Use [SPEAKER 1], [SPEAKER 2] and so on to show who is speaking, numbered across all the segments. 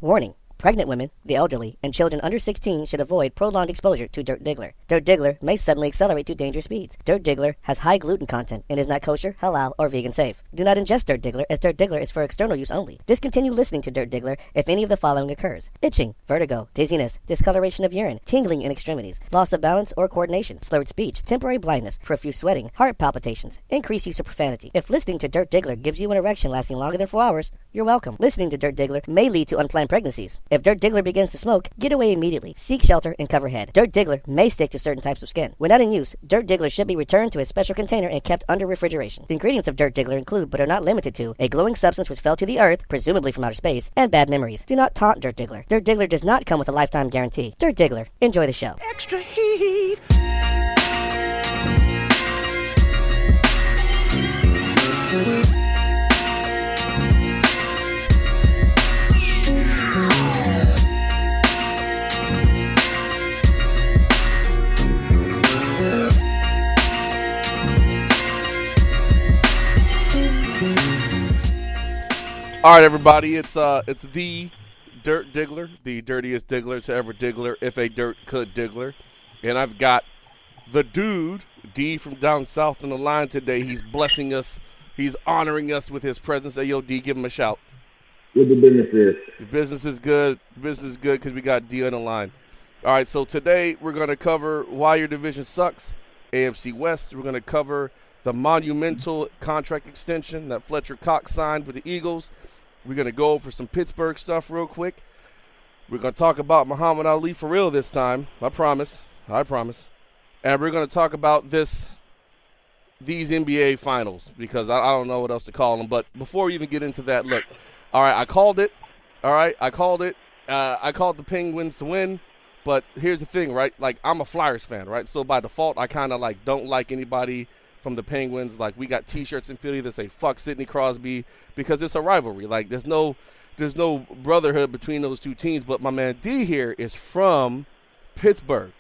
[SPEAKER 1] Warning. Pregnant women, the elderly, and children under 16 should avoid prolonged exposure to Dirt Diggler. Dirt Diggler may suddenly accelerate to dangerous speeds. Dirt Diggler has high gluten content and is not kosher, halal, or vegan safe. Do not ingest Dirt Diggler, as Dirt Diggler is for external use only. Discontinue listening to Dirt Diggler if any of the following occurs: itching, vertigo, dizziness, discoloration of urine, tingling in extremities, loss of balance or coordination, slurred speech, temporary blindness, profuse sweating, heart palpitations, increased use of profanity. If listening to Dirt Diggler gives you an erection lasting longer than 4 hours, you're welcome. Listening to Dirt Diggler may lead to unplanned pregnancies. If Dirt Diggler begins to smoke, get away immediately. Seek shelter and cover head. Dirt Diggler may stick to certain types of skin. When not in use, Dirt Diggler should be returned to a special container and kept under refrigeration. The ingredients of Dirt Diggler include, but are not limited to, a glowing substance which fell to the earth, presumably from outer space, and bad memories. Do not taunt Dirt Diggler. Dirt Diggler does not come with a lifetime guarantee. Dirt Diggler. Enjoy the show.
[SPEAKER 2] Extra heat.
[SPEAKER 3] All right, everybody, it's the Dirt Diggler, the dirtiest Diggler to ever Diggler, if a dirt could Diggler. And I've got the dude, D from down south on the line today. He's blessing us. He's honoring us with his presence. Hey, yo, D, give him a shout.
[SPEAKER 4] What the business is?
[SPEAKER 3] The business is good. Business is good because we got D on the line. All right, so today we're going to cover why your division sucks, AFC West. We're going to cover the monumental contract extension that Fletcher Cox signed with the Eagles. We're going to go over some Pittsburgh stuff real quick. We're going to talk about Muhammad Ali for real this time. I promise. And we're going to talk about these NBA finals because I don't know what else to call them. But before we even get into that, look, all right, I called it. All right, I called it. I called the Penguins to win. But here's the thing, right? Like, I'm a Flyers fan, right? So by default, I kind of like don't like anybody from the Penguins. Like, we got T-shirts in Philly that say "fuck Sidney Crosby" because it's a rivalry. Like, there's no brotherhood between those two teams. But my man D here is from Pittsburgh,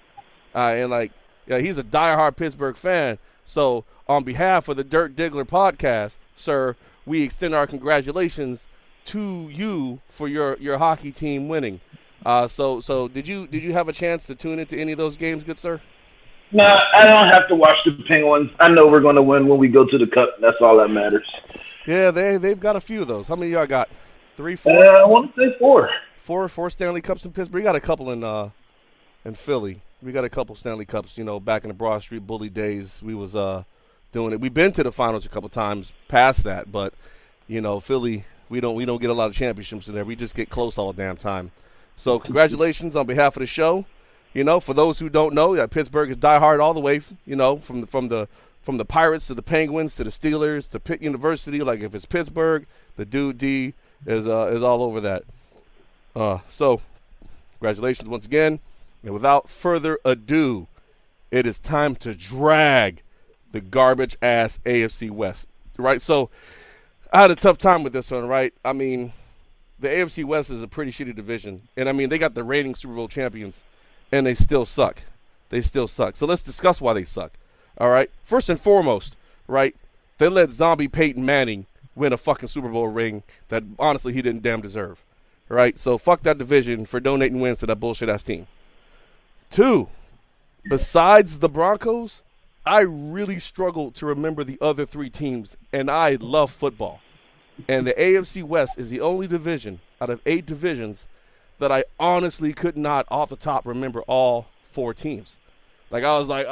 [SPEAKER 3] and like, yeah, he's a diehard Pittsburgh fan. So on behalf of the Dirt Diggler podcast, sir, we extend our congratulations to you for your hockey team winning. So did you have a chance to tune into any of those games, good sir?
[SPEAKER 4] No, I don't have to watch the Penguins. I know we're going to win when we go to the Cup. That's all that matters.
[SPEAKER 3] Yeah, they've got a few of those. How many y'all got? 3, 4?
[SPEAKER 4] I want to say 4.
[SPEAKER 3] Four Stanley Cups in Pittsburgh. We got a couple in Philly. We got a couple Stanley Cups. You know, back in the Broad Street Bully days, we was doing it. We've been to the finals a couple times past that, but you know, Philly, we don't get a lot of championships in there. We just get close all the damn time. So congratulations on behalf of the show. You know, for those who don't know, Pittsburgh is diehard all the way. You know, from the Pirates to the Penguins to the Steelers to Pitt University. Like, if it's Pittsburgh, the dude D is all over that. So congratulations once again. And without further ado, it is time to drag the garbage ass AFC West. Right? So I had a tough time with this one. Right? I mean, the AFC West is a pretty shitty division, and I mean, they got the reigning Super Bowl champions. And they still suck. So let's discuss why they suck. All right? First and foremost, right, they let zombie Peyton Manning win a fucking Super Bowl ring that, honestly, he didn't damn deserve. All right? So fuck that division for donating wins to that bullshit-ass team. 2, besides the Broncos, I really struggle to remember the other 3 teams, and I love football. And the AFC West is the only division out of 8 divisions that I honestly could not, off the top, remember all 4 teams. Like, I was like,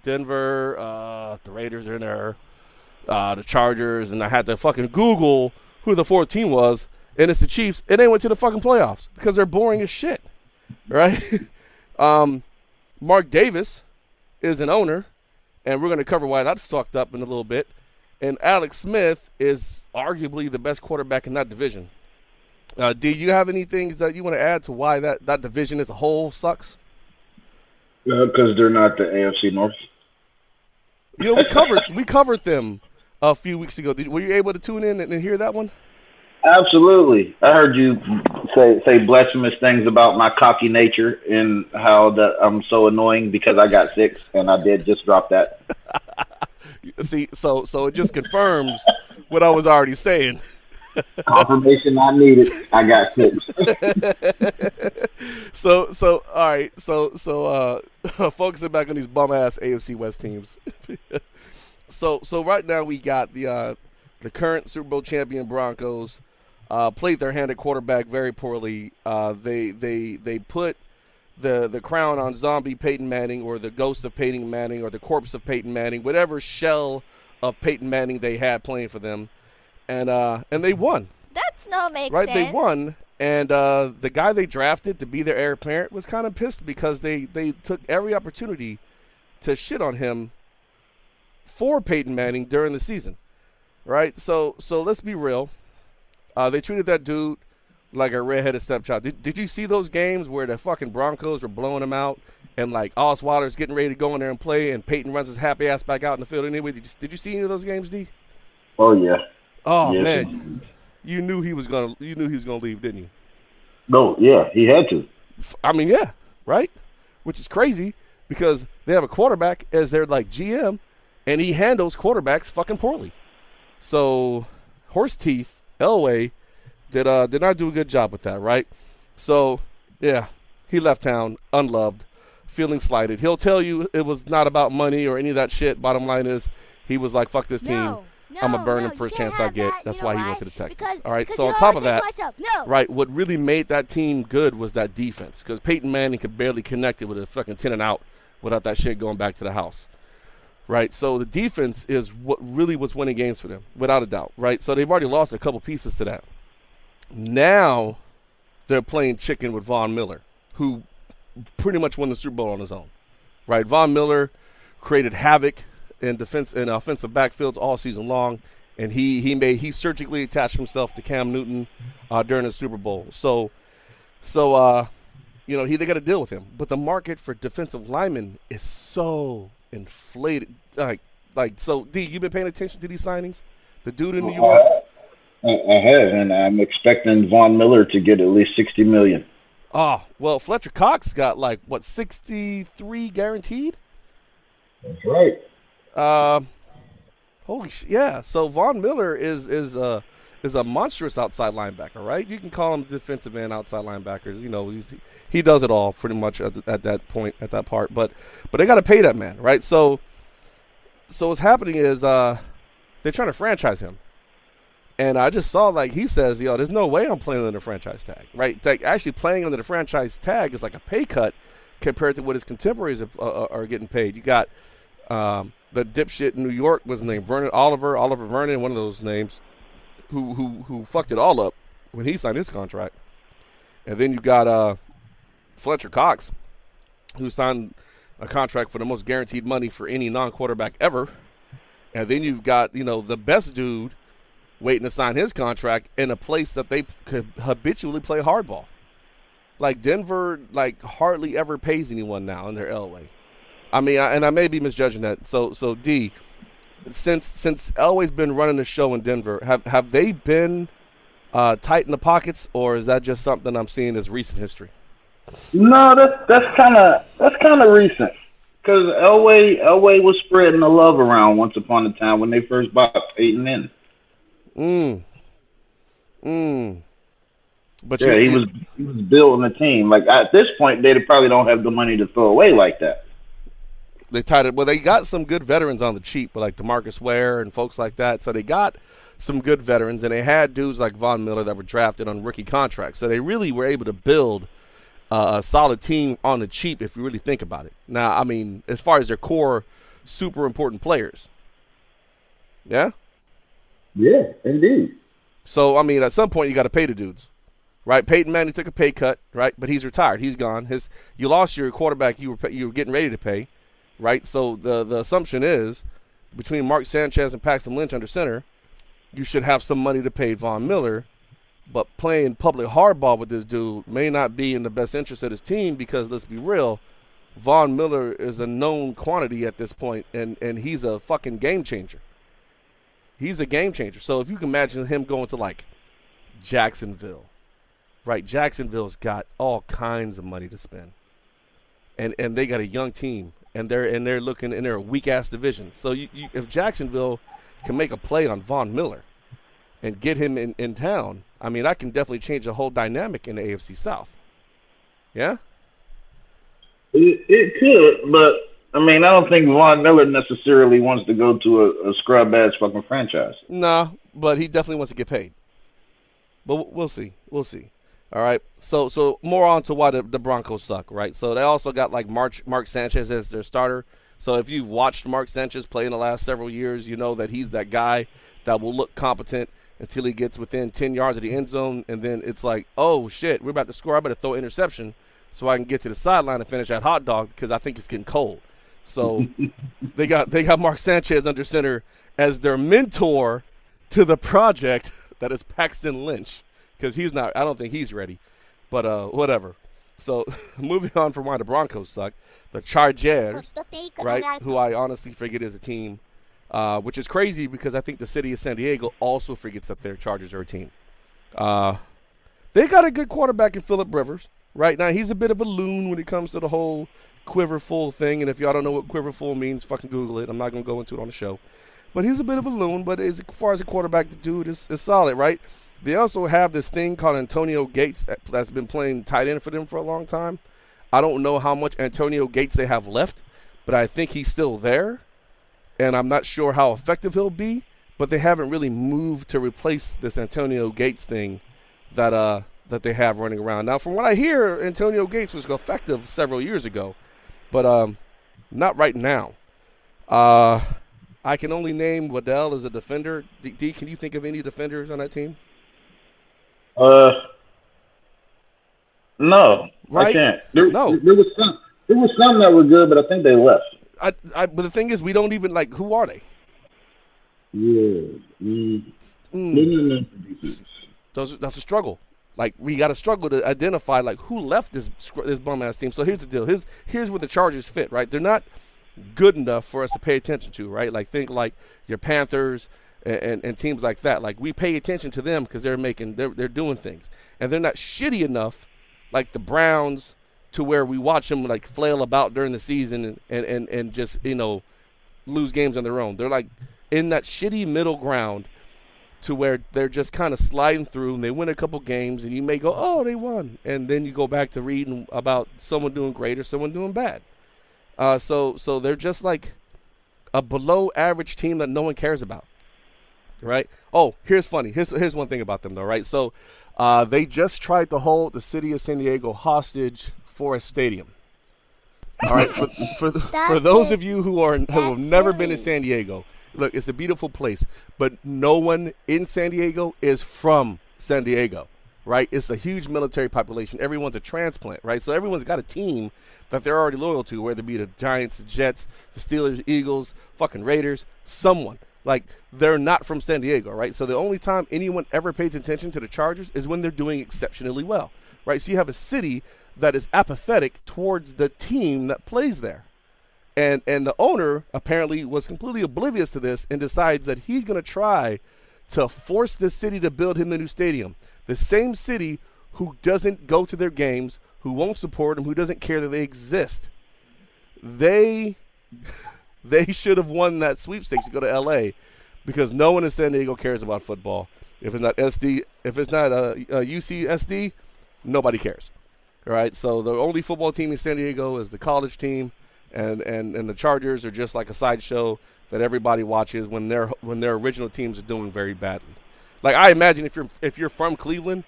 [SPEAKER 3] Denver, the Raiders are in there, the Chargers, and I had to fucking Google who the 4th team was, and it's the Chiefs, and they went to the fucking playoffs because they're boring as shit, right? Mark Davis is an owner, and we're going to cover why that's fucked up in a little bit, and Alex Smith is arguably the best quarterback in that division. Do you have any things that you want to add to why that division as a whole sucks?
[SPEAKER 4] Because they're not the AFC North.
[SPEAKER 3] You know, we covered them a few weeks ago. Were you able to tune in and hear that one?
[SPEAKER 4] Absolutely. I heard you say blasphemous things about my cocky nature and how that I'm so annoying because I got 6, and I did just drop that.
[SPEAKER 3] See, so it just confirms what I was already saying.
[SPEAKER 4] Confirmation I needed. I got 6.
[SPEAKER 3] So all right. So focusing back on these bum ass AFC West teams. So right now we got the current Super Bowl champion Broncos played their hand at quarterback very poorly. They put the crown on zombie Peyton Manning, or the ghost of Peyton Manning, or the corpse of Peyton Manning, whatever shell of Peyton Manning they had playing for them, and they won.
[SPEAKER 2] That's not make
[SPEAKER 3] Right,
[SPEAKER 2] sense.
[SPEAKER 3] they won, and the guy they drafted to be their heir apparent was kind of pissed because they took every opportunity to shit on him for Peyton Manning during the season, right? So let's be real. They treated that dude like a redheaded stepchild. Did you see those games where the fucking Broncos were blowing him out, and like Osweiler's getting ready to go in there and play, and Peyton runs his happy ass back out in the field anyway? Did you see any of those games, D?
[SPEAKER 4] Oh yeah.
[SPEAKER 3] Oh
[SPEAKER 4] Yes.
[SPEAKER 3] man, you knew he was gonna leave, didn't you?
[SPEAKER 4] No, yeah, he had to.
[SPEAKER 3] I mean, yeah, right? Which is crazy because they have a quarterback as their like GM, and he handles quarterbacks fucking poorly. So, horse teeth, Elway did not do a good job with that, right? So, yeah, he left town unloved, feeling slighted. He'll tell you it was not about money or any of that shit. Bottom line is, he was like, "Fuck this team. I'm gonna burn him for a chance I get." That's why he went to the Texans. All right. So on top of that, right, what really made that team good was that defense, because Peyton Manning could barely connect it with a fucking 10 and out without that shit going back to the house. Right. So the defense is what really was winning games for them, without a doubt. Right. So they've already lost a couple pieces to that. Now they're playing chicken with Von Miller, who pretty much won the Super Bowl on his own. Right. Von Miller created havoc in defense and offensive backfields all season long, and he surgically attached himself to Cam Newton during the Super Bowl. So they got to deal with him. But the market for defensive linemen is so inflated. So D, you been paying attention to these signings? The dude in New York.
[SPEAKER 4] I have, and I'm expecting Von Miller to get at least $60 million.
[SPEAKER 3] Oh well, Fletcher Cox got 63 guaranteed.
[SPEAKER 4] That's right.
[SPEAKER 3] Holy shit! Yeah. So Von Miller is a monstrous outside linebacker, right? You can call him defensive end, outside linebackers. He does it all pretty much at that point, at that part. But they got to pay that man, right? So what's happening is they're trying to franchise him, and I just saw he says, there's no way I'm playing under the franchise tag, right? Actually playing under the franchise tag is like a pay cut compared to what his contemporaries are getting paid. You got the dipshit in New York was named Oliver Vernon, one of those names, who fucked it all up when he signed his contract. And then you got Fletcher Cox, who signed a contract for the most guaranteed money for any non-quarterback ever. And then you've got, the best dude waiting to sign his contract in a place that they could habitually play hardball. Like Denver, hardly ever pays anyone now in their Elway. I mean, and I may be misjudging that. So D, since Elway's been running the show in Denver, have they been tight in the pockets, or is that just something I'm seeing as recent history?
[SPEAKER 4] No, that's kind of recent, because Elway was spreading the love around once upon a time when they first bought Peyton in. But yeah, he was building a team. At this point, they probably don't have the money to throw away like that.
[SPEAKER 3] They tied it. Well, they got some good veterans on the cheap, like DeMarcus Ware and folks like that. So they got some good veterans, and they had dudes like Von Miller that were drafted on rookie contracts. So they really were able to build a solid team on the cheap, if you really think about it. Now, I mean, as far as their core, super important players. Yeah?
[SPEAKER 4] Yeah, indeed.
[SPEAKER 3] So, I mean, at some point, you got to pay the dudes. Right? Peyton Manning took a pay cut, right? But he's retired. He's gone. You lost your quarterback you were getting ready to pay. Right, so the assumption is between Mark Sanchez and Paxton Lynch under center, you should have some money to pay Von Miller, but playing public hardball with this dude may not be in the best interest of his team, because let's be real, Von Miller is a known quantity at this point, and he's a fucking game changer. He's a game changer. So if you can imagine him going to Jacksonville, right? Jacksonville's got all kinds of money to spend, and they got a young team. And they're looking, and they're a weak ass division. So if Jacksonville can make a play on Von Miller, and get him in town, I mean, I can definitely change the whole dynamic in the AFC South. Yeah?
[SPEAKER 4] It could, but I mean, I don't think Von Miller necessarily wants to go to a scrub-ass fucking franchise.
[SPEAKER 3] Nah, but he definitely wants to get paid. But we'll see. We'll see. All right. So more on to why the Broncos suck, right? So they also got like Mark Sanchez as their starter. So if you've watched Mark Sanchez play in the last several years, you know that he's that guy that will look competent until he gets within 10 yards of the end zone, and then it's like, oh shit, we're about to score. I better throw an interception so I can get to the sideline and finish that hot dog because I think it's getting cold. So they got Mark Sanchez under center as their mentor to the project that is Paxton Lynch, because he's not. I don't think he's ready, but whatever. So moving on from why the Broncos suck, the Chargers, right? Who I honestly forget is a team, which is crazy because I think the city of San Diego also forgets that their Chargers are a team. They got a good quarterback in Phillip Rivers. Right now, he's a bit of a loon when it comes to the whole quiverful thing, and if y'all don't know what quiverful means, fucking Google it. I'm not going to go into it on the show. But he's a bit of a loon, but as far as a quarterback, the dude is solid, right? They also have this thing called Antonio Gates that's been playing tight end for them for a long time. I don't know how much Antonio Gates they have left, but I think he's still there, and I'm not sure how effective he'll be, but they haven't really moved to replace this Antonio Gates thing that they have running around. Now, from what I hear, Antonio Gates was effective several years ago, but not right now. I can only name Waddell as a defender. D, can you think of any defenders on that team?
[SPEAKER 4] No, right? I can't. There was some that were good, but I think they left.
[SPEAKER 3] But the thing is, we don't even like. Who are they?
[SPEAKER 4] Yeah.
[SPEAKER 3] That's a struggle. Like, we got to struggle to identify, like, who left this bum-ass team. So here's the deal. Here's where the Chargers fit, right? They're not good enough for us to pay attention to, right? Like, think like your Panthers and teams like that. Like, we pay attention to them because they're doing things. And they're not shitty enough, like the Browns, to where we watch them, like, flail about during the season and just, lose games on their own. They're, like, in that shitty middle ground to where they're just kind of sliding through, and they win a couple games, and you may go, oh, they won. And then you go back to reading about someone doing great or someone doing bad. So they're just like a below-average team that no one cares about, right? Oh, here's funny. Here's one thing about them, though, right? So they just tried to hold the city of San Diego hostage for a stadium. All right, for those of you who have never been to San Diego, look, it's a beautiful place, but no one in San Diego is from San Diego, right? It's a huge military population. Everyone's a transplant, right? So everyone's got a team that they're already loyal to, whether it be the Giants, the Jets, the Steelers, Eagles, fucking Raiders, someone. Like, they're not from San Diego, right? So the only time anyone ever pays attention to the Chargers is when they're doing exceptionally well, right? So you have a city that is apathetic towards the team that plays there. And the owner apparently was completely oblivious to this and decides that he's going to try to force the city to build him a new stadium. The same city who doesn't go to their games, who won't support them, who doesn't care that they exist. They should have won that sweepstakes to go to L.A. because no one in San Diego cares about football. If it's not UCSD, nobody cares. All right, so the only football team in San Diego is the college team. And the Chargers are just like a sideshow that everybody watches when their original teams are doing very badly. Like, I imagine if you're from Cleveland,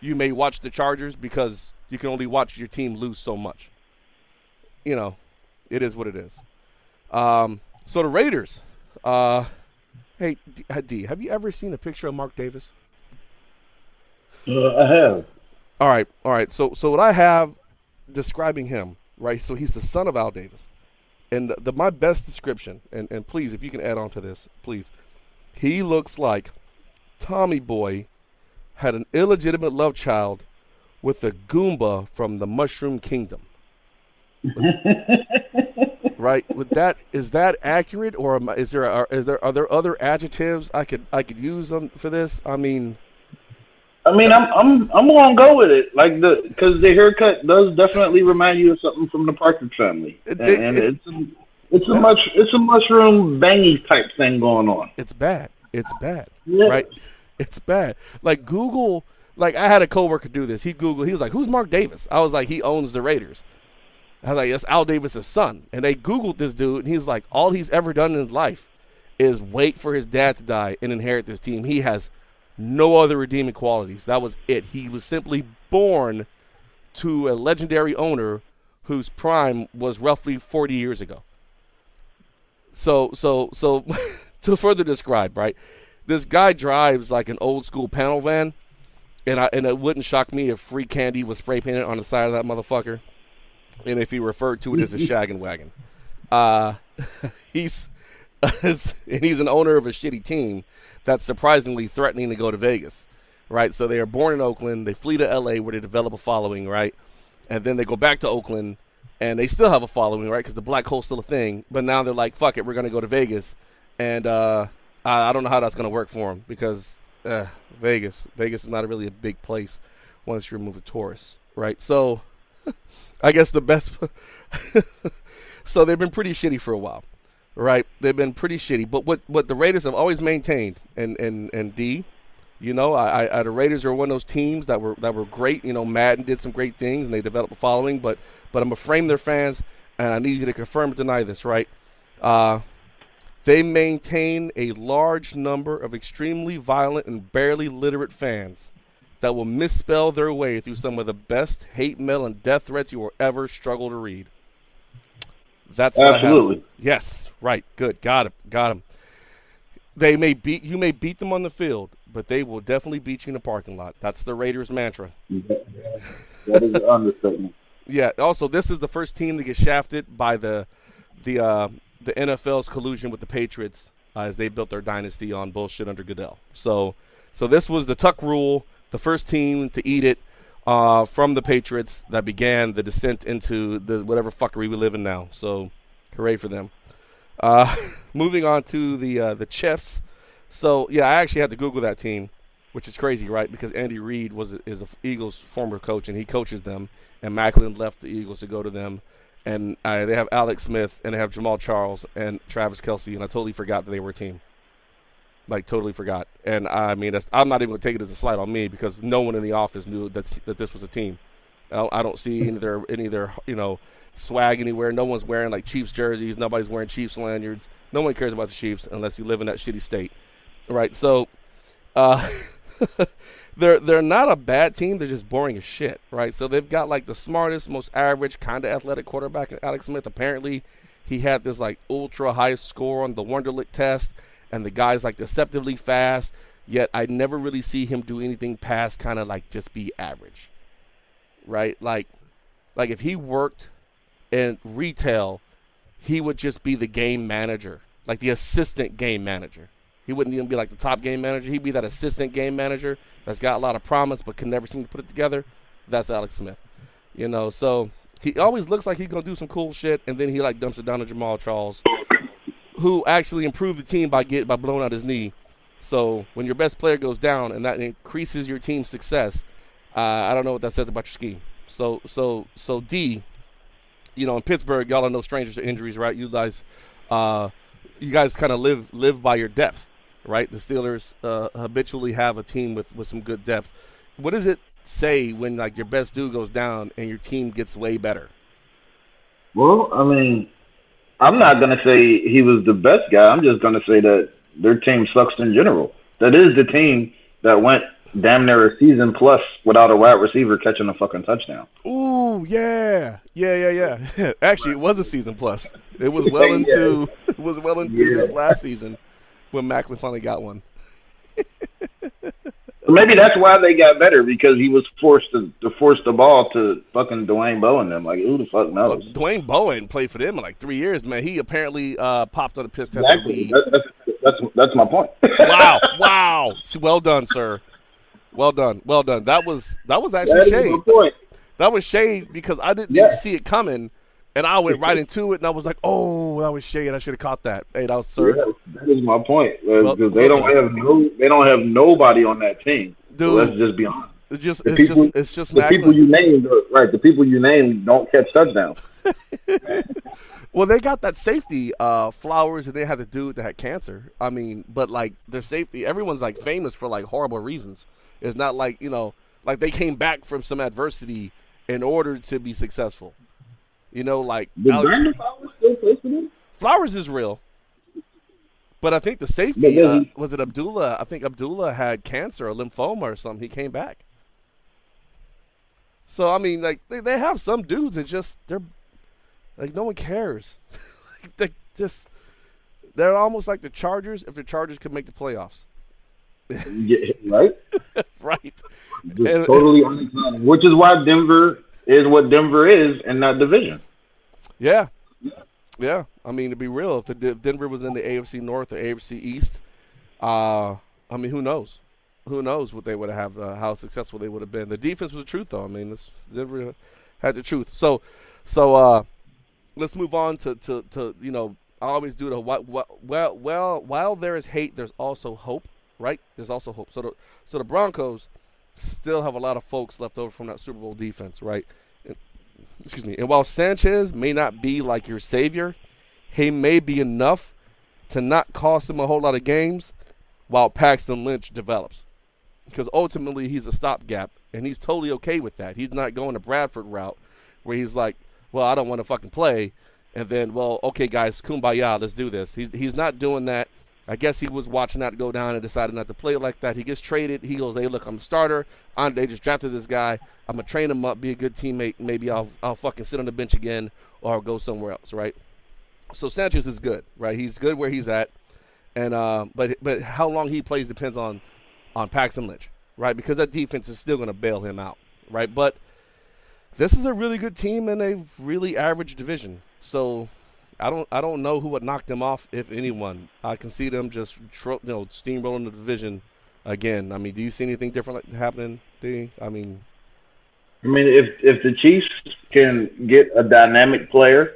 [SPEAKER 3] you may watch the Chargers because you can only watch your team lose so much. It is what it is. So the Raiders. Hey, D, have you ever seen a picture of Mark Davis?
[SPEAKER 4] I have.
[SPEAKER 3] All right. So what I have describing him. Right, so he's the son of Al Davis. And my best description, and please, if you can add on to this, please. He looks like Tommy Boy had an illegitimate love child with a Goomba from the Mushroom Kingdom. Right? Is that accurate, or are there other adjectives I could use for this? I'm gonna go with it, because the haircut does definitely remind you of something from the Partridge Family, it's a mushroom bangy type thing going on. It's bad,
[SPEAKER 4] yeah.
[SPEAKER 3] right? It's bad. Like Google, like I had a coworker do this. He was like, who's Mark Davis? I was like, he owns the Raiders. I was like, that's Al Davis' son. And they Googled this dude, and he's like, all he's ever done in his life is wait for his dad to die and inherit this team. He has no other redeeming qualities. That was it. He was simply born to a legendary owner whose prime was roughly 40 years ago. So to further describe, right, this guy drives like an old school panel van, and it wouldn't shock me if free candy was spray painted on the side of that motherfucker, and if he referred to it as a shaggin' wagon. He's an owner of a shitty team that's surprisingly threatening to go to Vegas, right? So they are born in Oakland, they flee to LA where they develop a following, right? And then they go back to Oakland, and they still have a following, right? Because the black hole's still a thing. But now they're like, fuck it, we're going to go to Vegas. And I don't know how that's going to work for them because Vegas is not really a big place once you remove the tourists, right? So I guess the best – so they've been pretty shitty for a while, right? They've been pretty shitty. But what the Raiders have always maintained, and D – you know, the Raiders are one of those teams that were great. You know, Madden did some great things, and they developed a following. But I'm going to frame their fans, and I need you to confirm or deny this, right? They maintain a large number of extremely violent and barely literate fans that will misspell their way through some of the best hate mail and death threats you will ever struggle to read. That's what
[SPEAKER 4] absolutely.
[SPEAKER 3] I have. Yes, right, good, got him. You may beat them on the field, but they will definitely beat you in the parking lot. That's the Raiders' mantra.
[SPEAKER 4] That is an understatement.
[SPEAKER 3] Yeah. Also, this is the first team to get shafted by the NFL's collusion with the Patriots as they built their dynasty on bullshit under Goodell. So this was the Tuck rule, the first team to eat it from the Patriots that began the descent into the whatever fuckery we live in now. So, hooray for them. Moving on to the Chiefs. So, yeah, I actually had to Google that team, which is crazy, right? Because Andy Reid is a Eagles former coach, and he coaches them. And Macklin left the Eagles to go to them. And they have Alex Smith, and they have Jamal Charles and Travis Kelce, and I totally forgot that they were a team. Like, totally forgot. And, I mean, I'm not even going to take it as a slight on me because no one in the office knew that this was a team. I don't see any of their swag anywhere. No one's wearing, like, Chiefs jerseys. Nobody's wearing Chiefs lanyards. No one cares about the Chiefs unless you live in that shitty state. Right, so they're not a bad team. They're just boring as shit, right? So they've got like the smartest, most average, kind of athletic quarterback, Alex Smith. Apparently, he had this like ultra high score on the Wonderlic test, and the guy's like deceptively fast. Yet I never really see him do anything past kind of like just be average, right? Like if he worked in retail, he would just be the game manager, like the assistant game manager. He wouldn't even be like the top game manager. He'd be that assistant game manager that's got a lot of promise but can never seem to put it together. That's Alex Smith. You know, so he always looks like he's going to do some cool shit, and then he like dumps it down to Jamal Charles, who actually improved the team by blowing out his knee. So when your best player goes down and that increases your team's success, I don't know what that says about your scheme. So D, you know, in Pittsburgh, y'all are no strangers to injuries, right? You guys kind of live by your depth. Right, the Steelers habitually have a team with some good depth. What does it say when like your best dude goes down and your team gets way better?
[SPEAKER 4] Well, I mean, I'm not gonna say he was the best guy. I'm just gonna say that their team sucks in general. That is the team that went damn near a season plus without a wide receiver catching a fucking touchdown.
[SPEAKER 3] Ooh, yeah. Actually, it was a season plus. It was well into this last season. When Macklin finally got one.
[SPEAKER 4] Maybe that's why they got better, because he was forced to force the ball to fucking Dwayne Bowe them. Like, who the fuck knows?
[SPEAKER 3] Well, Dwayne Bowe hadn't played for them in like 3 years, man. He apparently popped on a piss test.
[SPEAKER 4] Exactly. That's my point.
[SPEAKER 3] Wow. Well done, sir. Well done. That was actually shade. That was shade because I didn't see it coming. And I went right into it, and I was like, "Oh, that was shade. I should have caught that." Hey, that was sir.
[SPEAKER 4] Yeah, that is my point. Because they don't have nobody on that team. Dude, so let's just be honest.
[SPEAKER 3] It's just
[SPEAKER 4] the people you named, right? The people you named don't catch touchdowns.
[SPEAKER 3] Well, they got that safety, Flowers, and they had the dude that had cancer. I mean, but like their safety, everyone's like famous for like horrible reasons. It's not like like they came back from some adversity in order to be successful. Like
[SPEAKER 4] Brandon Flowers still play for them?
[SPEAKER 3] Flowers is real, but I think the safety was it Abdullah. I think Abdullah had cancer or lymphoma or something. He came back. So I mean, like they have some dudes that just they're. Like, no one cares. They're almost like the Chargers if the Chargers could make the playoffs.
[SPEAKER 4] Yeah, right?
[SPEAKER 3] Right.
[SPEAKER 4] Totally unexciting. Which is why Denver is what Denver is in that division.
[SPEAKER 3] Yeah. Yeah. I mean, to be real, if Denver was in the AFC North or AFC East, I mean, who knows? Who knows what they would have, how successful they would have been. The defense was the truth, though. I mean, Denver had the truth. So, let's move on to I always do the while there is hate, there's also hope, right? There's also hope. So the Broncos still have a lot of folks left over from that Super Bowl defense, right? Excuse me. And while Sanchez may not be like your savior, he may be enough to not cost him a whole lot of games while Paxton Lynch develops. Because ultimately he's a stopgap, and he's totally okay with that. He's not going the Bradford route where he's like, well, I don't want to fucking play. And then, well, okay, guys, kumbaya, let's do this. He's not doing that. I guess he was watching that go down and decided not to play it like that. He gets traded. He goes, hey, look, I'm a starter. They just drafted this guy. I'm going to train him up, be a good teammate. Maybe I'll fucking sit on the bench again or I'll go somewhere else, right? So Sanchez is good, right? He's good where he's at. And but how long he plays depends on Paxton Lynch, right? Because that defense is still going to bail him out, right? But this is a really good team in a really average division. So I don't know who would knock them off, if anyone. I can see them just steamrolling the division again. I mean, do you see anything different happening, D? I mean,
[SPEAKER 4] if the Chiefs can get a dynamic player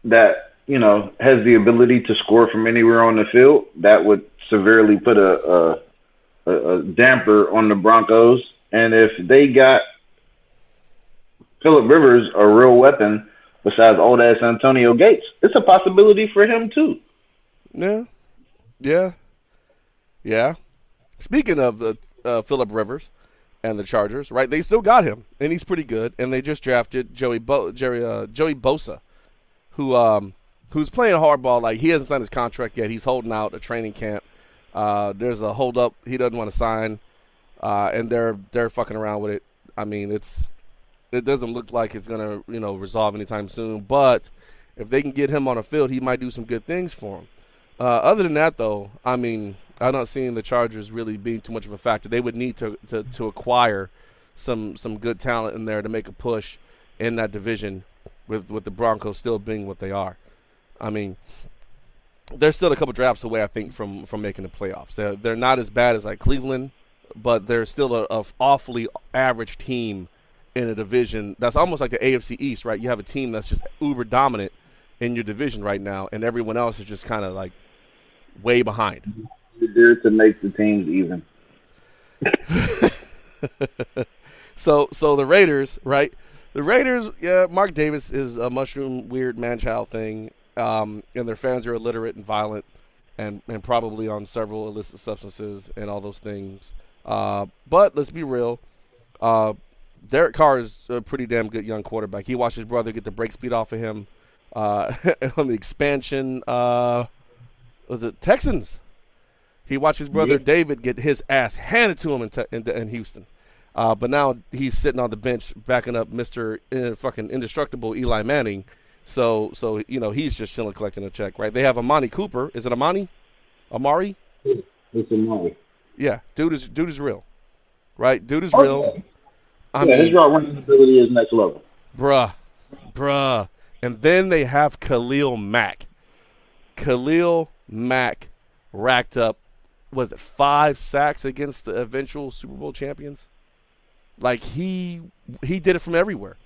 [SPEAKER 4] that has the ability to score from anywhere on the field, that would severely put a damper on the Broncos. And if they got Phillip Rivers, a real weapon besides old ass Antonio Gates, it's a possibility for him too.
[SPEAKER 3] Yeah. Speaking of Phillip Rivers and the Chargers, right? They still got him, and he's pretty good. And they just drafted Joey Bosa, who's playing hardball. Like, he hasn't signed his contract yet. He's holding out a training camp. There's a holdup. He doesn't want to sign, and they're fucking around with it. I mean, it doesn't look like it's going to, resolve anytime soon. But if they can get him on the field, he might do some good things for him. Other than that, though, I mean, I'm not seeing the Chargers really being too much of a factor. They would need to acquire some good talent in there to make a push in that division with the Broncos still being what they are. I mean, they're still a couple drafts away, I think, from making the playoffs. They're not as bad as like Cleveland, but they're still a awfully average team in a division that's almost like the AFC East, right? You have a team that's just uber dominant in your division right now, and everyone else is just kind of like way behind.
[SPEAKER 4] You're there to make the teams even.
[SPEAKER 3] So the Raiders, right? The Raiders, yeah, Mark Davis is a mushroom weird man-child thing, and their fans are illiterate and violent and probably on several illicit substances and all those things. But let's be real. Derek Carr is a pretty damn good young quarterback. He watched his brother get the break speed off of him on the expansion. Was it Texans? He watched his brother David get his ass handed to him in Houston. But now he's sitting on the bench backing up Mr. Fucking indestructible Eli Manning. So he's just chilling, collecting a check, right? They have Amari Cooper. Is it Amari?
[SPEAKER 4] It's Amari.
[SPEAKER 3] Yeah, dude is real, right? Dude is real. I mean,
[SPEAKER 4] his route running ability is next level.
[SPEAKER 3] Bruh. And then they have Khalil Mack. Khalil Mack racked up, was it 5 sacks against the eventual Super Bowl champions? Like, he did it from everywhere.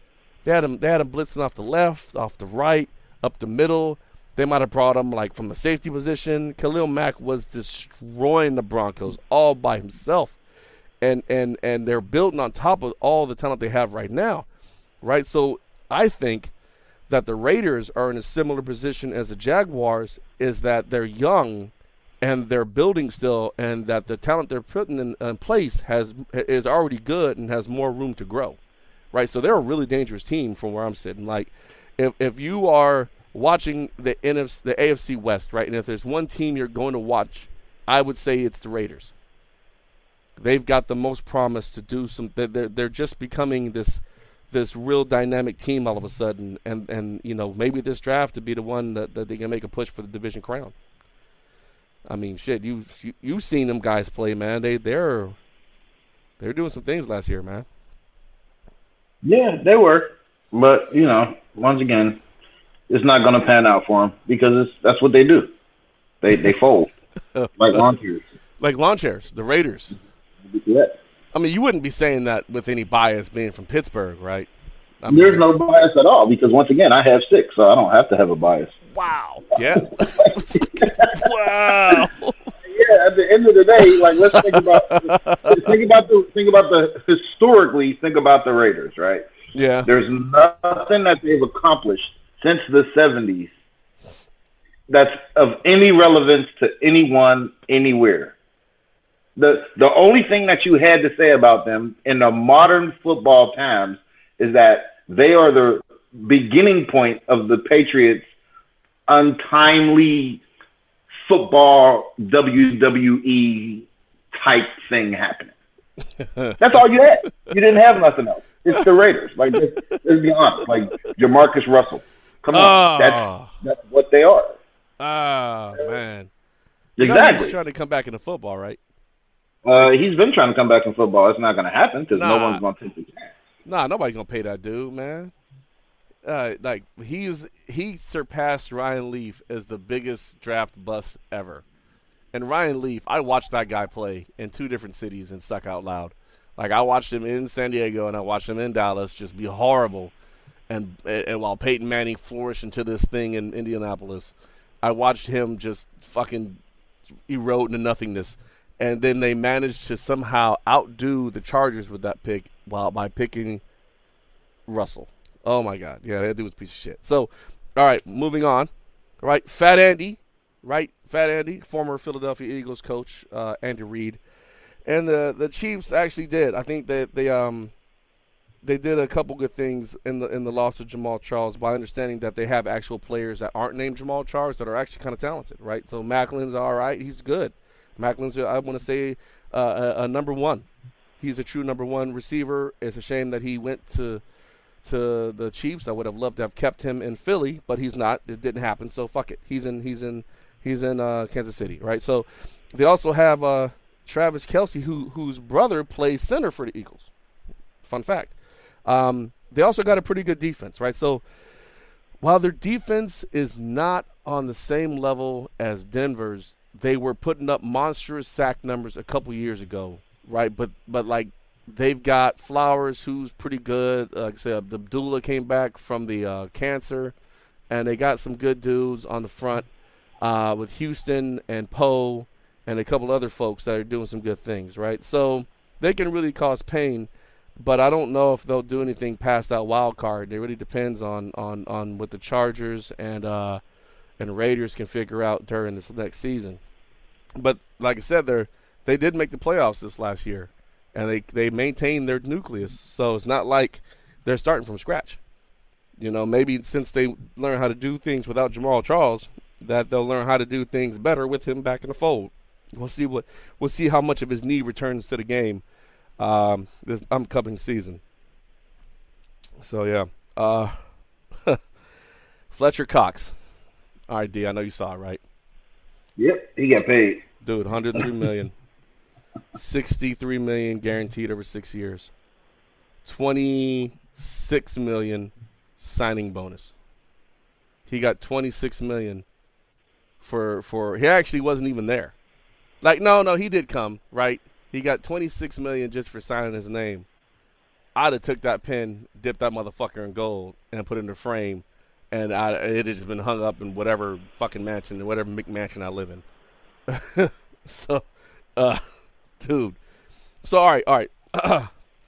[SPEAKER 3] They had him blitzing off the left, off the right, up the middle. They might have brought him like from the safety position. Khalil Mack was destroying the Broncos all by himself. And they're building on top of all the talent they have right now, right? So I think that the Raiders are in a similar position as the Jaguars is that they're young and they're building still, and that the talent they're putting in place is already good and has more room to grow, right? So they're a really dangerous team from where I'm sitting. Like, if you are watching the AFC West, right, and if there's one team you're going to watch, I would say it's the Raiders. They've got the most promise to do some. They're just becoming this real dynamic team all of a sudden, and maybe this draft to be the one that they can make a push for the division crown. I mean, shit, you've seen them guys play, man. They're doing some things last year, man.
[SPEAKER 4] Yeah, they were, but once again, it's not going to pan out for them because that's what they do. They fold like lawn chairs.
[SPEAKER 3] Like lawn chairs, the Raiders.
[SPEAKER 4] Yeah.
[SPEAKER 3] I mean, you wouldn't be saying that with any bias being from Pittsburgh, right?
[SPEAKER 4] There's no bias at all because, once again, I have 6, so I don't have to have a bias.
[SPEAKER 3] Wow. Yeah. Wow.
[SPEAKER 4] Yeah. At the end of the day, like, let's think about the Raiders, right?
[SPEAKER 3] Yeah.
[SPEAKER 4] There's nothing that they've accomplished since the 70s that's of any relevance to anyone anywhere. The only thing that you had to say about them in the modern football times is that they are the beginning point of the Patriots' untimely football WWE type thing happening. That's all you had. You didn't have nothing else. It's the Raiders. Like, let's be honest. Like, Jamarcus Russell. Come on. That's what they are.
[SPEAKER 3] Oh, man.
[SPEAKER 4] Exactly.
[SPEAKER 3] He's trying to come back into football, right?
[SPEAKER 4] He's been trying to come back in football. It's not going to happen because no one's going to take the chance.
[SPEAKER 3] Nah, nobody's going to pay that dude, man. He surpassed Ryan Leaf as the biggest draft bust ever. And Ryan Leaf, I watched that guy play in 2 different cities and suck out loud. Like, I watched him in San Diego and I watched him in Dallas just be horrible. And while Peyton Manning flourished into this thing in Indianapolis, I watched him just fucking erode into nothingness. And then they managed to somehow outdo the Chargers with that pick by picking Russell. Oh, my God. Yeah, that dude was a piece of shit. So, all right, moving on. All right, Fat Andy, former Philadelphia Eagles coach, Andy Reid. And the Chiefs actually did. I think that they did a couple good things in the loss of Jamal Charles by understanding that they have actual players that aren't named Jamal Charles that are actually kind of talented, right? So Macklin's all right. He's good. Macklin's, I want to say, a number 1. He's a true number 1 receiver. It's a shame that he went to the Chiefs. I would have loved to have kept him in Philly, but he's not. It didn't happen. So fuck it. He's in Kansas City, right? So they also have Travis Kelce, whose brother plays center for the Eagles. Fun fact. They also got a pretty good defense, right? So while their defense is not on the same level as Denver's, they were putting up monstrous sack numbers a couple years ago, right? But like, they've got Flowers, who's pretty good. Like I said, Abdullah came back from the cancer, and they got some good dudes on the front with Houston and Poe and a couple other folks that are doing some good things, right? So they can really cause pain, but I don't know if they'll do anything past that wild card. It really depends on what the Chargers and Raiders can figure out during this next season. But like I said, they did make the playoffs this last year, and they maintained their nucleus. So it's not like they're starting from scratch. Maybe since they learn how to do things without Jamal Charles, that they'll learn how to do things better with him back in the fold. We'll see how much of his knee returns to the game this upcoming season. So yeah, Fletcher Cox. All right, D, I know you saw it, right?
[SPEAKER 4] Yep, he got paid.
[SPEAKER 3] Dude, $103 million. $63 million guaranteed over 6 years. $26 million signing bonus. He got $26 million for he actually wasn't even there. Like, no, he did come, right? He got $26 million just for signing his name. I'd have took that pen, dipped that motherfucker in gold, and put it in the frame, and it had just been hung up in whatever fucking mansion, whatever McMansion I live in. So, dude. So, all right.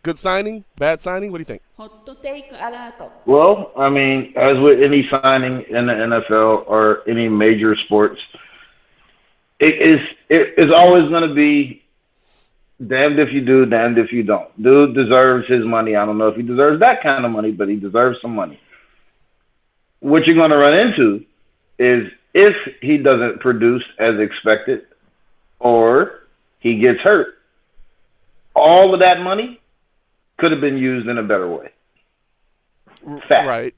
[SPEAKER 3] Good signing? Bad signing? What do you think?
[SPEAKER 2] ホットテイクアラート。
[SPEAKER 4] Well, I mean, as with any signing in the NFL or any major sports, it's always going to be damned if you do, damned if you don't. Dude deserves his money. I don't know if he deserves that kind of money, but he deserves some money. What you're going to run into is if he doesn't produce as expected or he gets hurt, all of that money could have been used in a better way. Fact.
[SPEAKER 3] Right.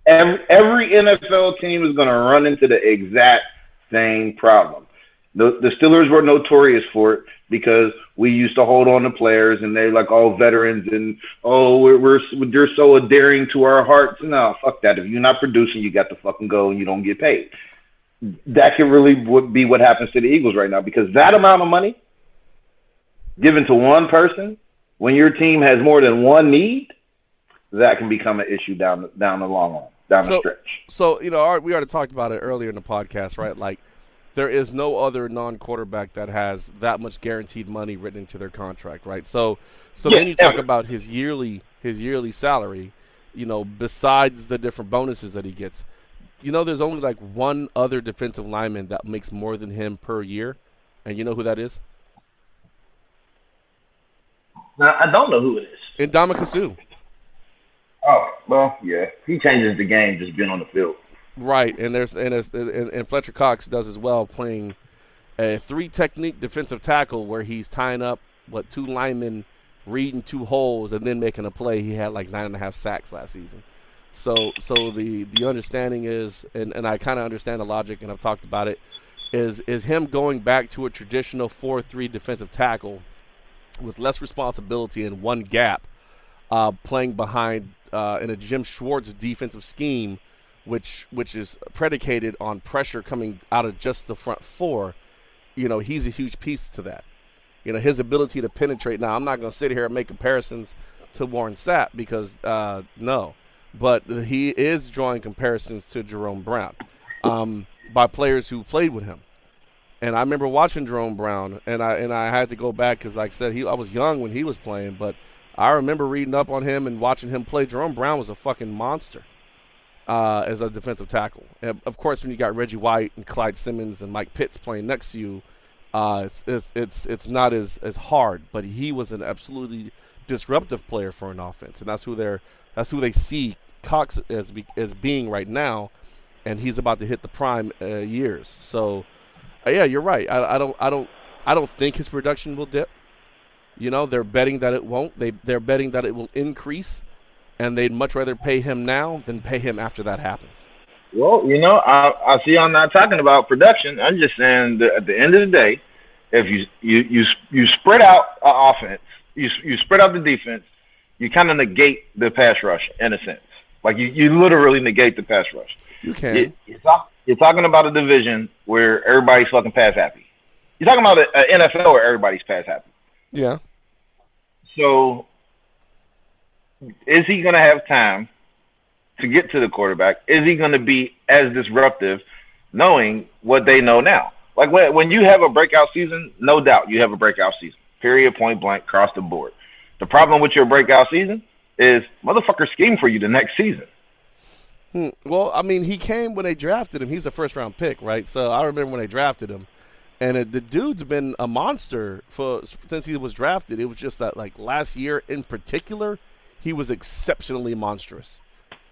[SPEAKER 4] Every NFL team is going to run into the exact same problem. The Steelers were notorious for it because we used to hold on to players and they're like all veterans and they're so endearing to our hearts. No, fuck that. If you're not producing, you got to fucking go and you don't get paid. That can really be what happens to the Eagles right now because that amount of money given to one person when your team has more than one need, that can become an issue down the long run, the stretch.
[SPEAKER 3] So, we already talked about it earlier in the podcast, right? Like, there is no other non-quarterback that has that much guaranteed money written into their contract, right? So then you talk about his yearly salary, besides the different bonuses that he gets. There's only like one other defensive lineman that makes more than him per year, and you know who that is?
[SPEAKER 4] Now, I don't know who it is.
[SPEAKER 3] Ndamukong Suh.
[SPEAKER 4] Oh, well, yeah. He changes the game just being on the field.
[SPEAKER 3] Right, and Fletcher Cox does as well, playing a 3-technique defensive tackle where he's tying up, two linemen, reading 2 holes, and then making a play. He had like 9.5 sacks last season. So the understanding is, and I kind of understand the logic, and I've talked about it, is him going back to a traditional 4-3 defensive tackle with less responsibility and one gap, playing behind in a Jim Schwartz defensive scheme, which is predicated on pressure coming out of just the front 4. He's a huge piece to that. His ability to penetrate. Now, I'm not going to sit here and make comparisons to Warren Sapp because no, but he is drawing comparisons to Jerome Brown by players who played with him. And I remember watching Jerome Brown, and I had to go back because, like I said, I was young when he was playing, but I remember reading up on him and watching him play. Jerome Brown was a fucking monster as a defensive tackle. And of course, when you got Reggie White and Clyde Simmons and Mike Pitts playing next to you, it's not as hard. But he was an absolutely disruptive player for an offense, and that's who they see Cox as being right now, and he's about to hit the prime years. So. Yeah, you're right. I don't think his production will dip. They're betting that it won't. They're betting that it will increase, and they'd much rather pay him now than pay him after that happens.
[SPEAKER 4] Well, I see. I'm not talking about production. I'm just saying that at the end of the day, if you spread out offense, you spread out the defense, you kind of negate the pass rush in a sense. Like you literally negate the pass rush.
[SPEAKER 3] You can.
[SPEAKER 4] You're talking about a division where everybody's fucking pass happy. You're talking about an NFL where everybody's pass happy.
[SPEAKER 3] Yeah.
[SPEAKER 4] So, is he going to have time to get to the quarterback? Is he going to be as disruptive knowing what they know now? Like when you have a breakout season, no doubt you have a breakout season. Period, point blank, across the board. The problem with your breakout season is motherfuckers scheme for you the next season.
[SPEAKER 3] Well, I mean, he came when they drafted him. He's a first-round pick, right? So I remember when they drafted him. And the dude's been a monster since he was drafted. It was just that, like, last year in particular, he was exceptionally monstrous.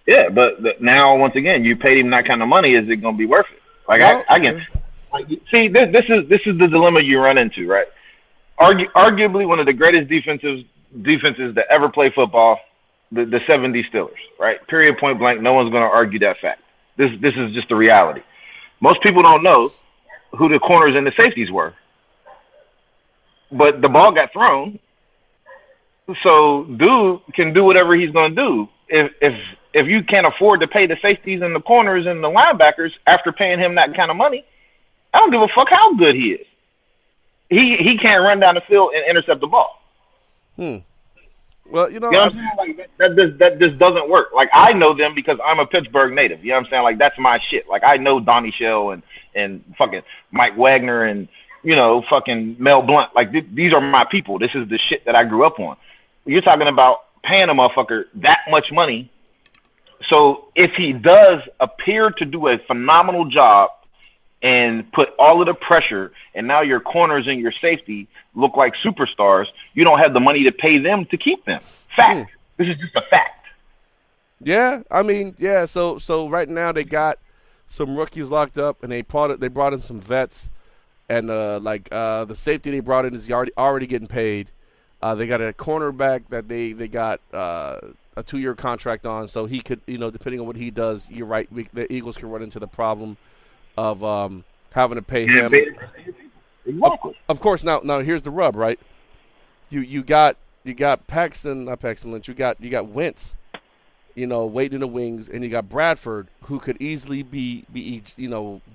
[SPEAKER 4] Yeah, but now, once again, you paid him that kind of money. Is it going to be worth it? Like, well, see, this is the dilemma you run into, right? Arguably one of the greatest defenses that ever played football, the 70 Steelers, right? Period, point blank. No one's going to argue that fact. This is just the reality. Most people don't know who the corners and the safeties were. But the ball got thrown, so dude can do whatever he's going to do. If you can't afford to pay the safeties and the corners and the linebackers after paying him that kind of money, I don't give a fuck how good he is. He can't run down the field and intercept the ball.
[SPEAKER 3] Well,
[SPEAKER 4] you know what I'm saying? Like that just doesn't work. Like, I know them because I'm a Pittsburgh native. You know what I'm saying? Like, that's my shit. Like, I know Donnie Shell and fucking Mike Wagner and, you know, fucking Mel Blount. Like, these are my people. This is the shit that I grew up on.
[SPEAKER 5] you're talking about paying a motherfucker that much money. So if he does appear to do a phenomenal job and put all of the pressure, and now your corners and your safety look like superstars, you don't have the money to pay them to keep them. Fact. This is just a fact.
[SPEAKER 3] Yeah, I mean, yeah. So right now they got some rookies locked up, and they brought in some vets, and the safety they brought in is already getting paid. They got a cornerback that they got a 2-year contract on, so he could, depending on what he does, you're right. The Eagles can run into the problem of having to pay him.
[SPEAKER 5] Exactly.
[SPEAKER 3] Of course. Now here's the rub, right? You got Paxton, not Paxton Lynch. You got Wentz, waiting in the wings, and you got Bradford, who could easily be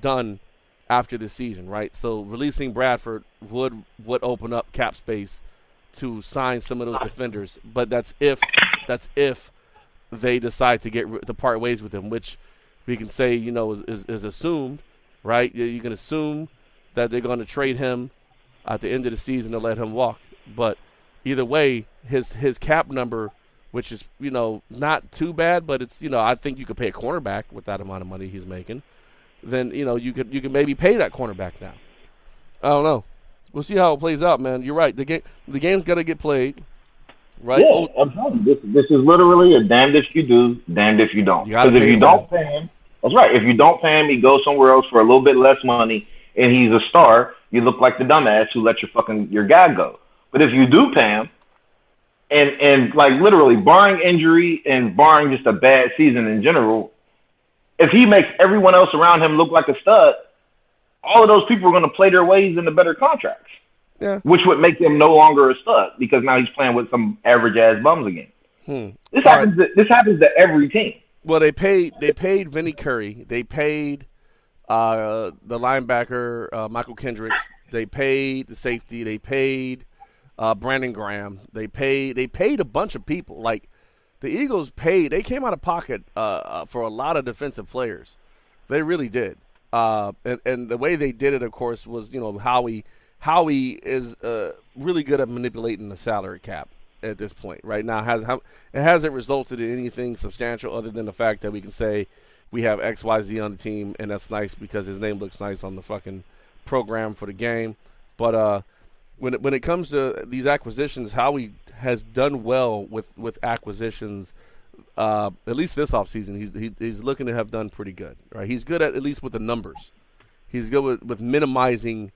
[SPEAKER 3] done after this season, right? So releasing Bradford would open up cap space to sign some of those defenders, but that's if they decide to part ways with him, which we can say is assumed, right? You can assume that they're going to trade him at the end of the season to let him walk, but either way, his cap number, which is not too bad, but it's I think you could pay a cornerback with that amount of money he's making. Then you could maybe pay that cornerback now. I don't know. We'll see how it plays out, man. You're right. The game's got to get played, right?
[SPEAKER 5] Yeah, I'm telling you, this is literally a damned if you do, damned if you don't. Because if you don't pay him, that's right. If you don't pay him, he goes somewhere else for a little bit less money, and he's a star. You look like the dumbass who let your guy go. But if you do pay him, and like literally barring injury and barring just a bad season in general, if he makes everyone else around him look like a stud, all of those people are going to play their ways into better contracts.
[SPEAKER 3] Yeah.
[SPEAKER 5] Which would make him no longer a stud because now he's playing with some average ass bums again. This happens to every team.
[SPEAKER 3] Well, they paid Vinny Curry. They paid the linebacker Michael Kendricks. They paid the safety. They paid Brandon Graham. They paid a bunch of people. Like the Eagles paid. They came out of pocket for a lot of defensive players. They really did. And the way they did it, of course, was Howie is really good at manipulating the salary cap at this point. Right now, it hasn't resulted in anything substantial other than the fact that we can say we have XYZ on the team, and that's nice because his name looks nice on the fucking program for the game. But when it comes to these acquisitions, Howie has done well with acquisitions. At least this offseason, he's looking to have done pretty good. Right, he's good at least with the numbers. He's good with minimizing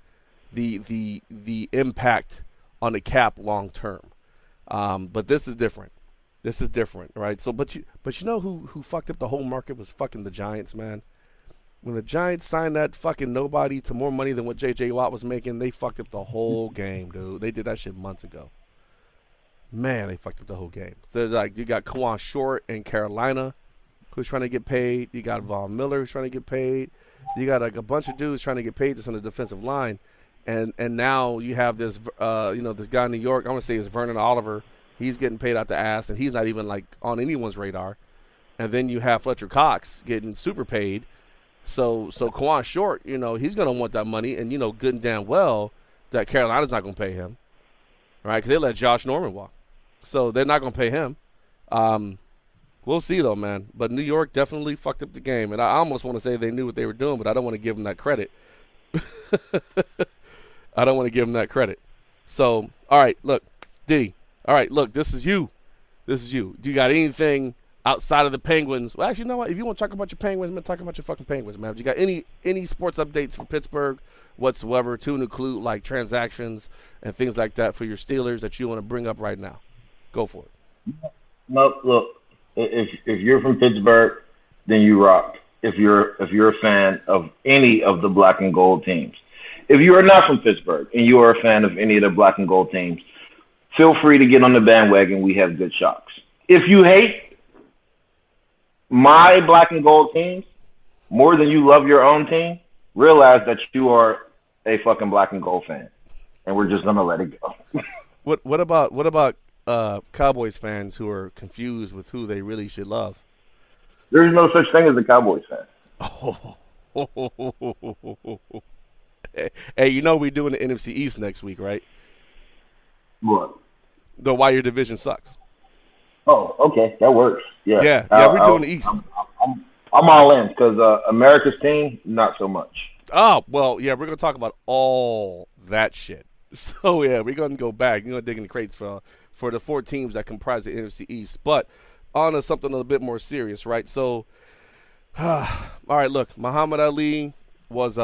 [SPEAKER 3] the impact on the cap long term. But this is different. This is different, right? So, but you know who fucked up the whole market was fucking the Giants, man. When the Giants signed that fucking nobody to more money than what J.J. Watt was making, they fucked up the whole game, dude. They did that shit months ago. Man, they fucked up the whole game. So like you got Kawan Short in Carolina, who's trying to get paid. You got Von Miller who's trying to get paid. You got like a bunch of dudes trying to get paid just on the defensive line, and now you have this this guy in New York. I want to say it's Vernon Oliver. He's getting paid out the ass, and he's not even like on anyone's radar. And then you have Fletcher Cox getting super paid. So Kawan Short, he's gonna want that money, and good and damn well that Carolina's not gonna pay him, right? Because they let Josh Norman walk. So they're not going to pay him. We'll see, though, man. But New York definitely fucked up the game. And I almost want to say they knew what they were doing, but I don't want to give them that credit. I don't want to give them that credit. So, all right, look, D. All right, look, this is you. This is you. Do you got anything outside of the Penguins? Well, actually, you know what? If you want to talk about your Penguins, man, talk about your fucking Penguins, man. Do you got any sports updates for Pittsburgh whatsoever to include, like, transactions and things like that for your Steelers that you want to bring up right now? Go for it.
[SPEAKER 5] No, look. If you're from Pittsburgh, then you rock. If you're a fan of any of the black and gold teams, if you are not from Pittsburgh and you are a fan of any of the black and gold teams, feel free to get on the bandwagon. We have good shocks. If you hate my black and gold teams more than you love your own team, realize that you are a fucking black and gold fan, and we're just gonna let it go.
[SPEAKER 3] What about Cowboys fans who are confused with who they really should love?
[SPEAKER 5] There's no such thing as a Cowboys fan.
[SPEAKER 3] Hey, we're doing the NFC East next week, right?
[SPEAKER 5] What?
[SPEAKER 3] The why your division sucks.
[SPEAKER 5] Oh, okay, that works. Yeah,
[SPEAKER 3] Yeah, we're doing the East.
[SPEAKER 5] I'm all in because America's team, not so much.
[SPEAKER 3] Oh, well, yeah, we're going to talk about all that shit. So, yeah, we're going to go back. We're going to dig in the crates for the 4 teams that comprise the NFC East. But on to something a little bit more serious, right? So, all right, look, Muhammad Ali was,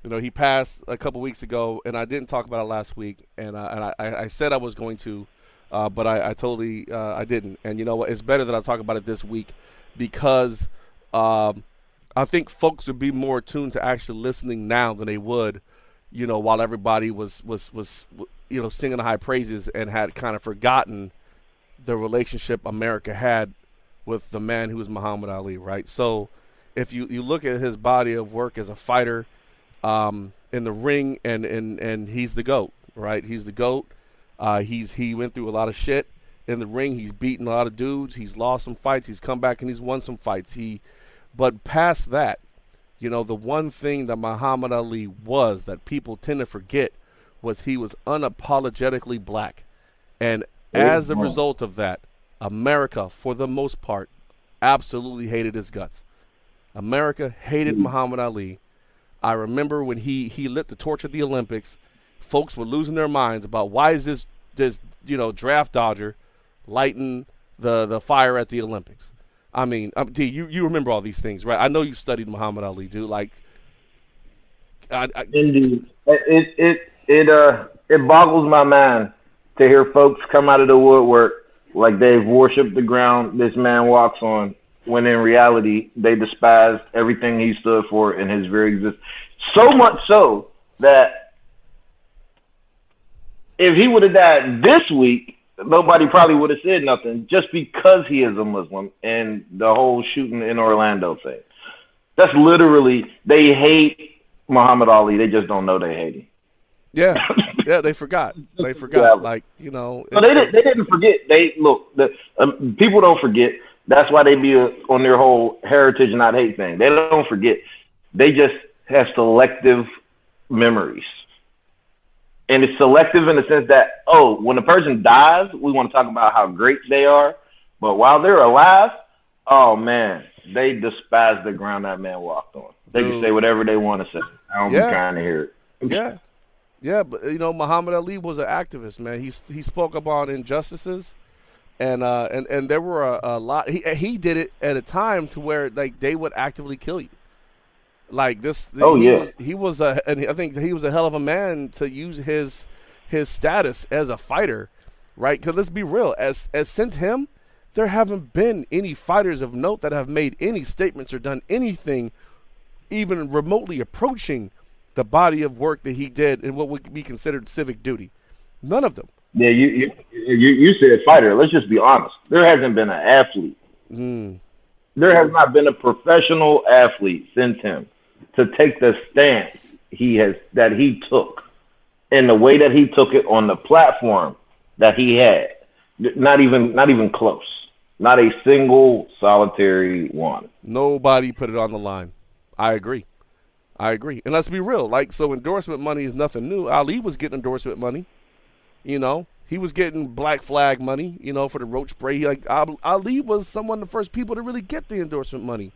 [SPEAKER 3] he passed a couple weeks ago, and I didn't talk about it last week, and I said I was going to, but I totally I didn't. And you know what? It's better that I talk about it this week because I think folks would be more attuned to actually listening now than they would, while everybody was singing the high praises and had kind of forgotten the relationship America had with the man who was Muhammad Ali, right? So if you look at his body of work as a fighter in the ring, and he's the GOAT, right? He's the GOAT. He went through a lot of shit in the ring. He's beaten a lot of dudes. He's lost some fights. He's come back and he's won some fights. But past that, the one thing that Muhammad Ali was that people tend to forget was he was unapologetically black. And as a result of that, America, for the most part, absolutely hated his guts. America hated Muhammad Ali. I remember when he lit the torch at the Olympics, folks were losing their minds about why is this draft dodger lighting the fire at the Olympics. I mean, D, you remember all these things, right? I know you studied Muhammad Ali, dude. Like,
[SPEAKER 5] Indeed, it boggles my mind to hear folks come out of the woodwork like they've worshipped the ground this man walks on, when in reality they despised everything he stood for in his very existence. So much so that if he would have died this week, nobody probably would have said nothing, just because he is a Muslim and the whole shooting in Orlando thing. That's literally, they hate Muhammad Ali. They just don't know they hate him.
[SPEAKER 3] Yeah, they forgot. They forgot. Like,
[SPEAKER 5] No, they didn't forget. People don't forget. That's why they be on their whole heritage and not hate thing. They don't forget. They just have selective memories. And it's selective in the sense that, when a person dies, we want to talk about how great they are. But while they're alive, oh, man, they despise the ground that man walked on. They can say whatever they want to say. I don't be trying to hear it.
[SPEAKER 3] Yeah, but, Muhammad Ali was an activist, man. He spoke about injustices, and there were a lot. He did it at a time to where, like, they would actively kill you. Like this, he was and I think he was a hell of a man to use his status as a fighter, right? Because let's be real, as since him, there haven't been any fighters of note that have made any statements or done anything even remotely approaching the body of work that he did in what would be considered civic duty. None of them.
[SPEAKER 5] Yeah, you said fighter. Let's just be honest. There hasn't been an athlete. There has not been a professional athlete since him to take the stance that he took, and the way that he took it on the platform that he had. Not even close. Not a single solitary one.
[SPEAKER 3] Nobody put it on the line. I agree. And let's be real. Like, so endorsement money is nothing new. Ali was getting endorsement money. He was getting black flag money, for the roach spray. Like, Ali was the first people to really get the endorsement money.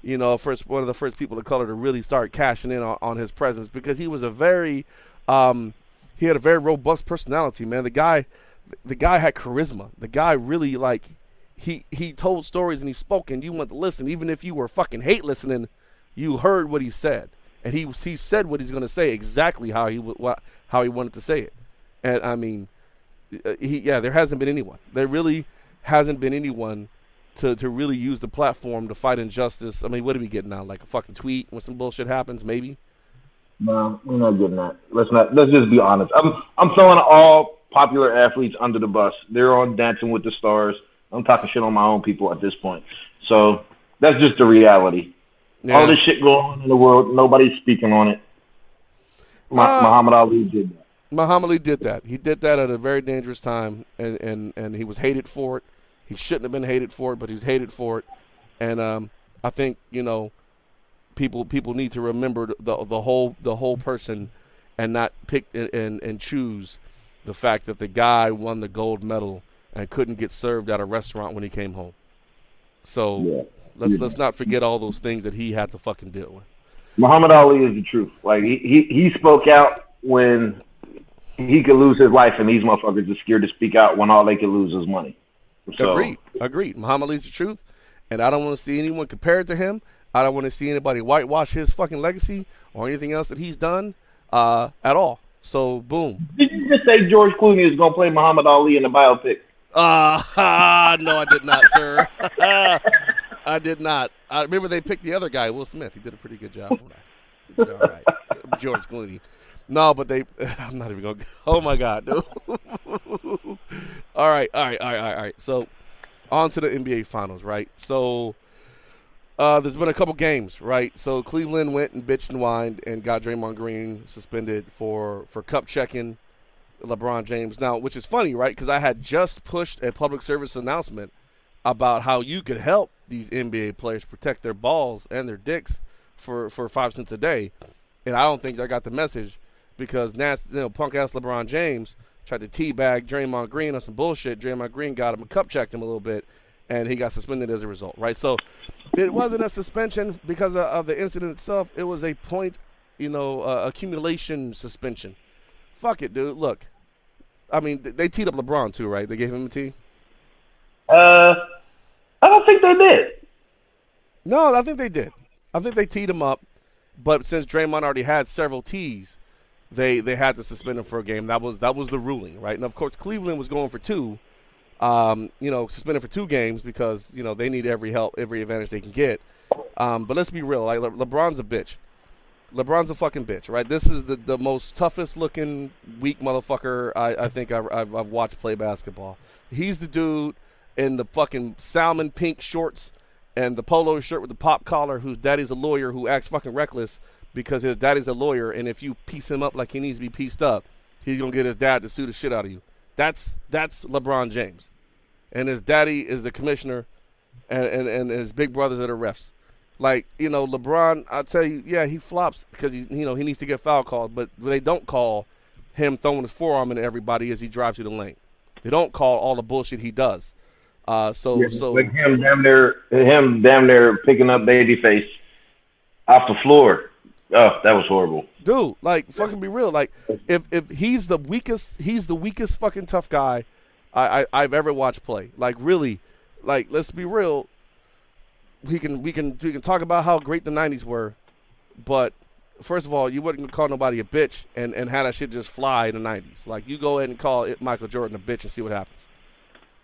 [SPEAKER 3] One of the first people of color to really start cashing in on his presence, because he was he had a very robust personality, man. The guy had charisma. The guy really, like, he told stories and he spoke, and you went to listen. Even if you were fucking hate listening, you heard what he said. And he said what he's going to say exactly how he wanted to say it. And I mean, there hasn't been anyone. There really hasn't been anyone to really use the platform to fight injustice. I mean, what are we getting now? Like a fucking tweet when some bullshit happens, maybe?
[SPEAKER 5] No, we're not getting that. Let's just be honest. I'm throwing all popular athletes under the bus. They're on Dancing with the Stars. I'm talking shit on my own people at this point. So that's just the reality. Yeah. All this shit going on in the world, nobody's speaking on it. Muhammad Ali did that.
[SPEAKER 3] Muhammad Ali did that. He did that at a very dangerous time, and he was hated for it. He shouldn't have been hated for it, but he was hated for it. And I think people need to remember the whole person, and not pick and choose the fact that the guy won the gold medal and couldn't get served at a restaurant when he came home. So let's not forget all those things that he had to fucking deal with.
[SPEAKER 5] Muhammad Ali is the truth. Like he spoke out when he could lose his life, and these motherfuckers are scared to speak out when all they could lose is money. So,
[SPEAKER 3] Agreed. Muhammad Ali's the truth, and I don't want to see anyone compared to him. I don't want to see anybody whitewash his fucking legacy or anything else that he's done at all. So, boom.
[SPEAKER 5] Did you just say George Clooney is going to play Muhammad Ali in the biopic?
[SPEAKER 3] No, I did not, sir. I did not. I remember they picked the other guy, Will Smith. He did a pretty good job. He did all right. George Clooney. No, but I'm not even going to. Oh, my God, dude. All right. So, on to the NBA Finals, right? So, there's been a couple games, right? So, Cleveland went and bitched and whined and got Draymond Green suspended for cup checking LeBron James. Now, which is funny, right? Because I had just pushed a public service announcement about how you could help these NBA players protect their balls and their dicks for 5 cents a day. And I don't think I got the message because punk-ass LeBron James tried to teabag Draymond Green on some bullshit. Draymond Green got him, cup checked him a little bit, and he got suspended as a result, right? So it wasn't a suspension because of the incident itself. It was a point, accumulation suspension. Fuck it, dude. Look, I mean, they teed up LeBron too, right? They gave him a tee?
[SPEAKER 5] I don't think they did.
[SPEAKER 3] No, I think they did. I think they teed him up, but since Draymond already had several tees, they had to suspend him for a game. That was the ruling, right? And of course, Cleveland was going for 2, suspended for 2 games because they need every advantage they can get. But let's be real, like LeBron's a bitch. LeBron's a fucking bitch, right? This is the most toughest looking weak motherfucker I think I've watched play basketball. He's the dude in the fucking salmon pink shorts and the polo shirt with the pop collar whose daddy's a lawyer who acts fucking reckless because his daddy's a lawyer, and if you piece him up like he needs to be pieced up, he's going to get his dad to sue the shit out of you. That's LeBron James. And his daddy is the commissioner, and his big brothers are the refs. Like, LeBron, I'll tell you, yeah, he flops because he needs to get foul called, but they don't call him throwing his forearm into everybody as he drives through the lane. They don't call all the bullshit he does. So
[SPEAKER 5] like him damn near picking up Babyface off the floor. Oh, that was horrible.
[SPEAKER 3] Dude, like, fucking be real. Like, if he's the weakest fucking tough guy I've ever watched play. Like, really, like, let's be real. We can talk about how great the 90s were, but first of all, you wouldn't call nobody a bitch and have that shit just fly in the 90s. Like, you go ahead and call Michael Jordan a bitch and see what happens.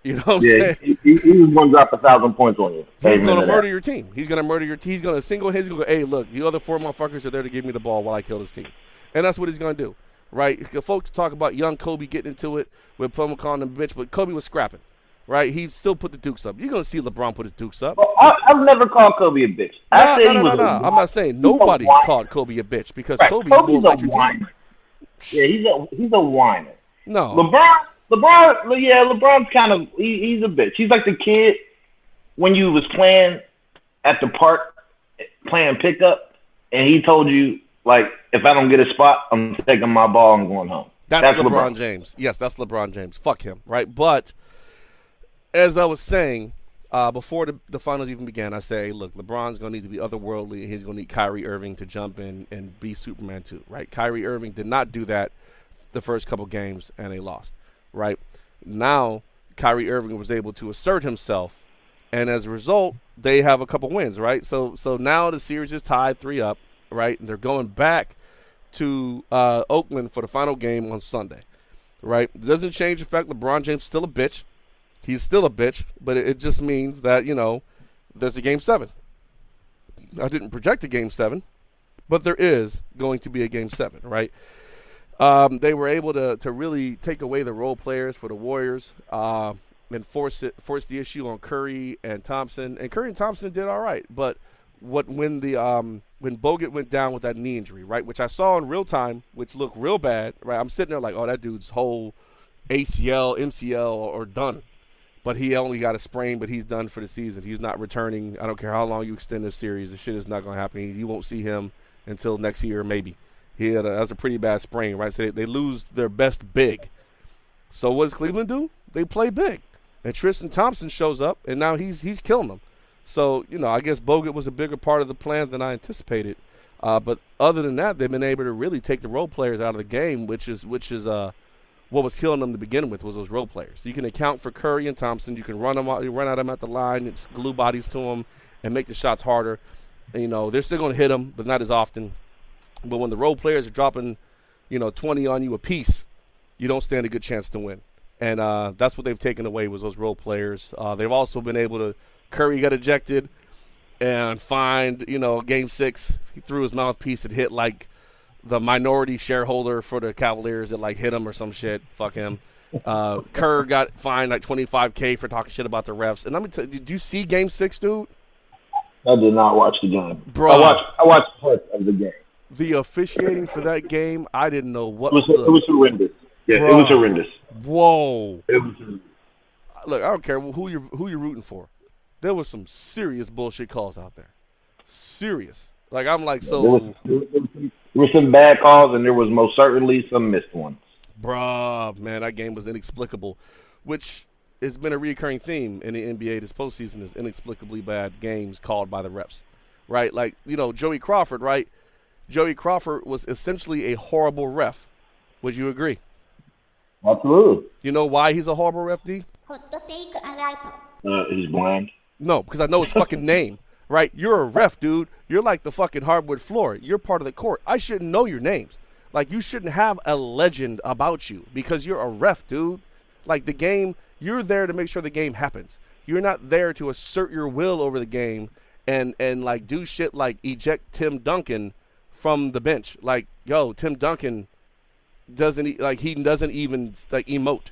[SPEAKER 3] You know what I'm saying?
[SPEAKER 5] He was going to drop 1,000 points on you.
[SPEAKER 3] He's going to murder your team. He's going to murder your team. He's going to single his. He's going to go, hey, look, you other 4 motherfuckers are there to give me the ball while I kill this team. And that's what he's going to do, right? Folks talk about young Kobe getting into it with Plum calling him a bitch, but Kobe was scrapping, right? He still put the dukes up. You're going to see LeBron put his dukes up.
[SPEAKER 5] Well, I've never called Kobe a bitch.
[SPEAKER 3] No. I'm not saying nobody called Kobe a bitch because
[SPEAKER 5] right.
[SPEAKER 3] Kobe's
[SPEAKER 5] a
[SPEAKER 3] like your
[SPEAKER 5] whiner.
[SPEAKER 3] team.
[SPEAKER 5] Yeah, he's a whiner.
[SPEAKER 3] No.
[SPEAKER 5] LeBron's kind of he's a bitch. He's like the kid when you was playing at the park, playing pickup, and he told you, like, if I don't get a spot, I'm taking my ball and going home.
[SPEAKER 3] That's LeBron James. Yes, that's LeBron James. Fuck him, right? But as I was saying, before the finals even began, I say, look, LeBron's going to need to be otherworldly, and he's going to need Kyrie Irving to jump in and be Superman too, right? Kyrie Irving did not do that the first couple games, and they lost. Right now, Kyrie Irving was able to assert himself, and as a result, they have a couple wins. Right, so now the series is tied 3-3. Right, and they're going back to Oakland for the final game on Sunday. Right, it doesn't change the fact LeBron James is still a bitch. He's still a bitch, but it just means that there's a game 7. I didn't project a game 7, but there is going to be a game 7. Right. They were able to really take away the role players for the Warriors and force the issue on Curry and Thompson. And Curry and Thompson did all right, but when Bogut went down with that knee injury, right, which I saw in real time, which looked real bad, right? I'm sitting there like, oh, that dude's whole ACL, MCL are done. But he only got a sprain, but he's done for the season. He's not returning. I don't care how long you extend this series. The shit is not going to happen. You won't see him until next year, maybe. That's a pretty bad sprain, right? So they lose their best big. So what does Cleveland do? They play big. And Tristan Thompson shows up, and now he's killing them. So, I guess Bogut was a bigger part of the plan than I anticipated. But other than that, they've been able to really take the role players out of the game, which is what was killing them to begin with was those role players. You can account for Curry and Thompson. You can run at them at the line, it's glue bodies to them, and make the shots harder. And, they're still going to hit them, but not as often. But when the role players are dropping, 20 on you a piece, you don't stand a good chance to win. And that's what they've taken away was those role players. They've also been able to – Curry got ejected and find, Game 6, he threw his mouthpiece and hit, like, the minority shareholder for the Cavaliers that, like, hit him or some shit. Fuck him. Kerr got fined, like, $25K for talking shit about the refs. And let me tell you, did you see Game 6, dude?
[SPEAKER 5] I did not watch the game.
[SPEAKER 3] Bro.
[SPEAKER 5] I watched parts of the game.
[SPEAKER 3] The officiating for that game, I didn't know what
[SPEAKER 5] It was horrendous. Yeah,
[SPEAKER 3] Bruh.
[SPEAKER 5] It was horrendous.
[SPEAKER 3] Whoa.
[SPEAKER 5] It was.
[SPEAKER 3] Look, I don't care who you're rooting for. There was some serious bullshit calls out there. Serious. Like, I'm like, so.
[SPEAKER 5] There were some bad calls, and there was most certainly some missed ones.
[SPEAKER 3] Bruh, man, that game was inexplicable, which has been a recurring theme in the NBA this postseason is inexplicably bad games called by the refs, right? Like, Joey Crawford, right? Joey Crawford was essentially a horrible ref. Would you agree?
[SPEAKER 5] Absolutely.
[SPEAKER 3] You know why he's a horrible ref, D?
[SPEAKER 2] ホットテイクアラート。
[SPEAKER 5] He's blind.
[SPEAKER 3] No, because I know his fucking name, right? You're a ref, dude. You're like the fucking hardwood floor. You're part of the court. I shouldn't know your names. Like, you shouldn't have a legend about you because you're a ref, dude. Like, the game, you're there to make sure the game happens. You're not there to assert your will over the game and like, do shit like eject Tim Duncan from the bench. Like, yo, Tim Duncan doesn't even, like, emote.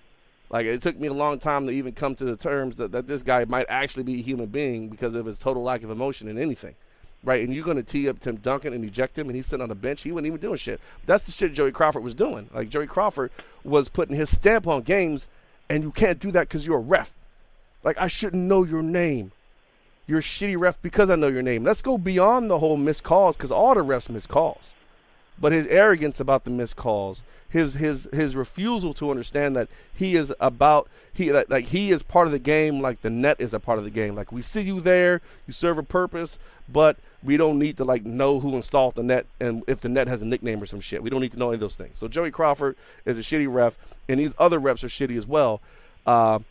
[SPEAKER 3] Like, it took me a long time to even come to the terms that this guy might actually be a human being because of his total lack of emotion in anything, right? And you're going to tee up Tim Duncan and eject him, and he's sitting on the bench. He wasn't even doing shit. That's the shit Joey Crawford was doing. Like, Joey Crawford was putting his stamp on games, and you can't do that because you're a ref. Like, I shouldn't know your name. You're a shitty ref because I know your name. Let's go beyond the whole missed calls because all the refs miss calls. But his arrogance about the missed calls, his refusal to understand that he is part of the game, like the net is a part of the game. Like, we see you there, you serve a purpose, but we don't need to, like, know who installed the net and if the net has a nickname or some shit. We don't need to know any of those things. So Joey Crawford is a shitty ref, and these other refs are shitty as well, but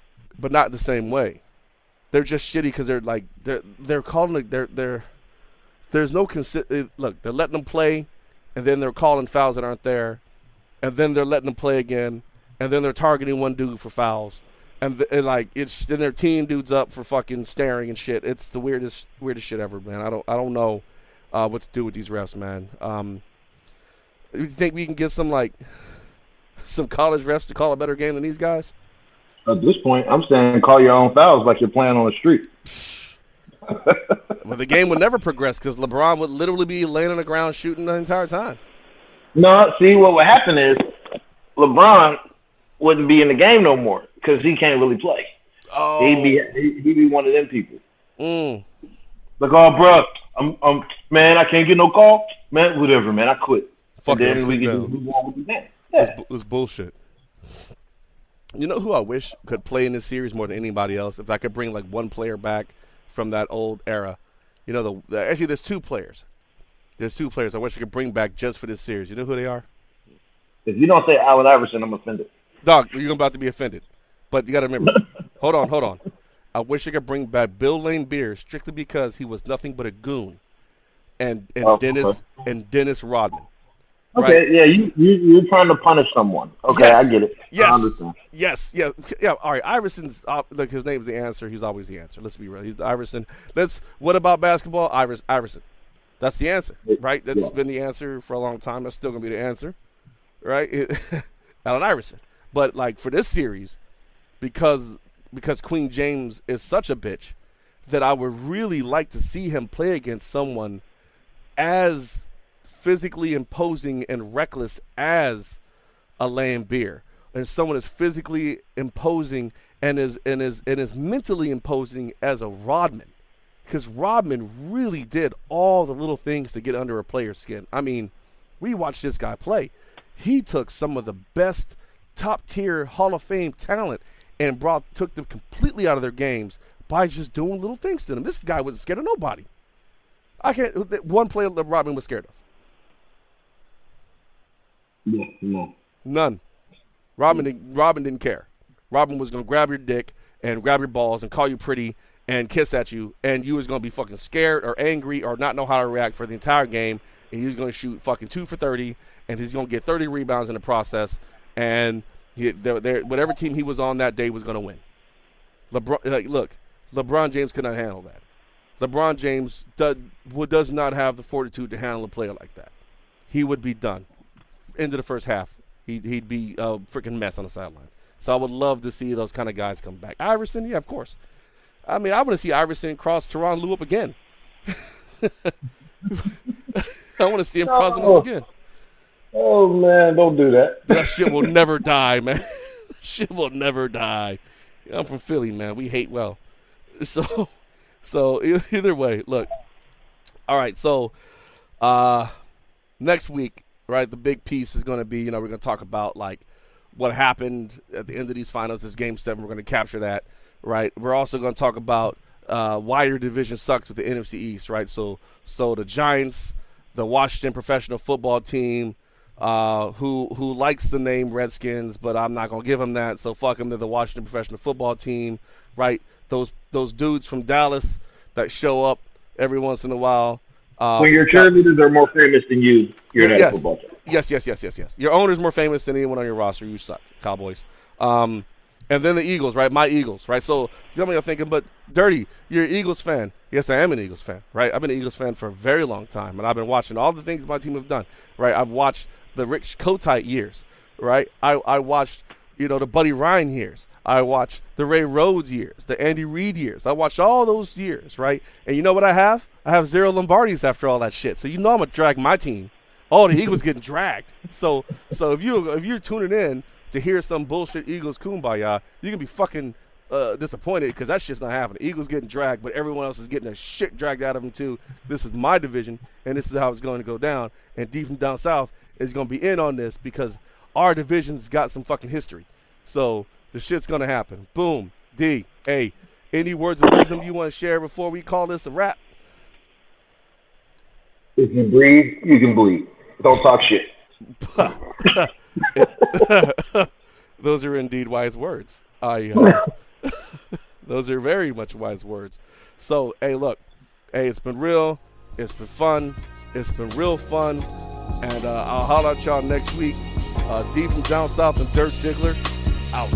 [SPEAKER 3] not the same way. They're just shitty because they're like they're calling there's no look, they're letting them play, and then they're calling fouls that aren't there, and then they're letting them play again, and then they're targeting one dude for fouls, and like it's then their team dudes up for fucking staring and shit. It's the weirdest shit ever, man. I don't know what to do with these refs, man. You think we can get some college refs to call a better game than these guys?
[SPEAKER 5] At this point, I'm saying call your own fouls like you're playing on the street.
[SPEAKER 3] Well, the game would never progress because LeBron would literally be laying on the ground shooting the entire time.
[SPEAKER 5] No, see, what would happen is LeBron wouldn't be in the game no more because he can't really play.
[SPEAKER 3] Oh.
[SPEAKER 5] He'd be one of them people.
[SPEAKER 3] Mm.
[SPEAKER 5] Like, oh, bro, I'm man, I can't get no call. Man, whatever, man, I quit.
[SPEAKER 3] Fuck
[SPEAKER 5] and
[SPEAKER 3] it,
[SPEAKER 5] then we can
[SPEAKER 3] down.
[SPEAKER 5] move on with the game. Yeah.
[SPEAKER 3] This bullshit. You know who I wish could play in this series more than anybody else? If I could bring like one player back from that old era. You know, actually there's two players. There's two players I wish I could bring back just for this series. You know who they are?
[SPEAKER 5] If you don't say Allen Iverson, I'm offended.
[SPEAKER 3] Dog, you're about to be offended. But you got to remember. Hold on. I wish I could bring back Bill Lane Beer strictly because he was nothing but a goon. And Dennis Rodman.
[SPEAKER 5] Okay,
[SPEAKER 3] right?
[SPEAKER 5] yeah, you're trying to punish someone. Okay,
[SPEAKER 3] Yes.
[SPEAKER 5] I get it.
[SPEAKER 3] Yes.
[SPEAKER 5] I understand.
[SPEAKER 3] Yes. Yeah. All right. Iverson's look. His name's the answer. He's always the answer. Let's be real. He's Iverson. What about basketball? Iverson. That's the answer, right? That's been the answer for a long time. That's still gonna be the answer, right? Allen Iverson. But like for this series, because Queen James is such a bitch, that I would really like to see him play against someone as physically imposing and reckless as a Lambeer, and someone as physically imposing and is mentally imposing as a Rodman, because Rodman really did all the little things to get under a player's skin. I mean, we watched this guy play. He took some of the best top tier Hall of Fame talent and took them completely out of their games by just doing little things to them. This guy wasn't scared of nobody. One player that Rodman was scared of.
[SPEAKER 4] No.
[SPEAKER 3] None. Rodman didn't care. Rodman was going to grab your dick and grab your balls and call you pretty and kiss at you, and you was going to be fucking scared or angry or not know how to react for the entire game, and he was going to shoot fucking 2 for 30, and he's going to get 30 rebounds in the process, and whatever team he was on that day was going to win. LeBron James could not handle that. LeBron James does not have the fortitude to handle a player like that. He would be done. Into the first half, he'd be a freaking mess on the sideline. So I would love to see those kind of guys come back. Iverson, yeah, of course. I mean, I want to see Iverson cross Tyronn Lue up again. I want to see him cross him up again.
[SPEAKER 5] Oh, man, don't do that.
[SPEAKER 3] That shit will never die, man. Shit will never die. I'm from Philly, man. We hate well. So either way, look. All right, so next week, right, the big piece is going to be, we're going to talk about, like, what happened at the end of these finals. This Game 7, we're going to capture that, right? We're also going to talk about why your division sucks with the NFC East, right? So the Giants, the Washington professional football team, who likes the name Redskins, but I'm not going to give them that, so fuck them. They're the Washington professional football team, right? Those dudes from Dallas that show up every once in a while.
[SPEAKER 5] When your cheerleaders are more famous than you, you're not a football team.
[SPEAKER 3] Yes. Your owner's more famous than anyone on your roster. You suck, Cowboys. And then the Eagles, right? My Eagles, right? So some of you are thinking, but Dirty, you're an Eagles fan. Yes, I am an Eagles fan, right? I've been an Eagles fan for a very long time, and I've been watching all the things my team have done, right? I've watched the Rick Kotite years, right? I watched, the Buddy Ryan years. I watched the Ray Rhodes years, the Andy Reid years. I watched all those years, right? And you know what I have? I have 0 Lombardis after all that shit. So I'm gonna drag my team. Oh, the Eagles getting dragged. So if you're tuning in to hear some bullshit Eagles kumbaya, you can be fucking disappointed because that shit's not happening. Eagles getting dragged, but everyone else is getting the shit dragged out of them too. This is my division, and this is how it's going to go down. And D from down south is going to be in on this because our division's got some fucking history. So the shit's going to happen. Boom. D. Hey, any words of wisdom you want to share before we call this a wrap?
[SPEAKER 5] If you breathe, you can bleed. Don't talk shit.
[SPEAKER 3] Those are indeed wise words. Those are very much wise words. So, hey, look. Hey, it's been real. It's been fun. It's been real fun. And I'll holler at y'all next week. D from down south and Dirt Diggler out.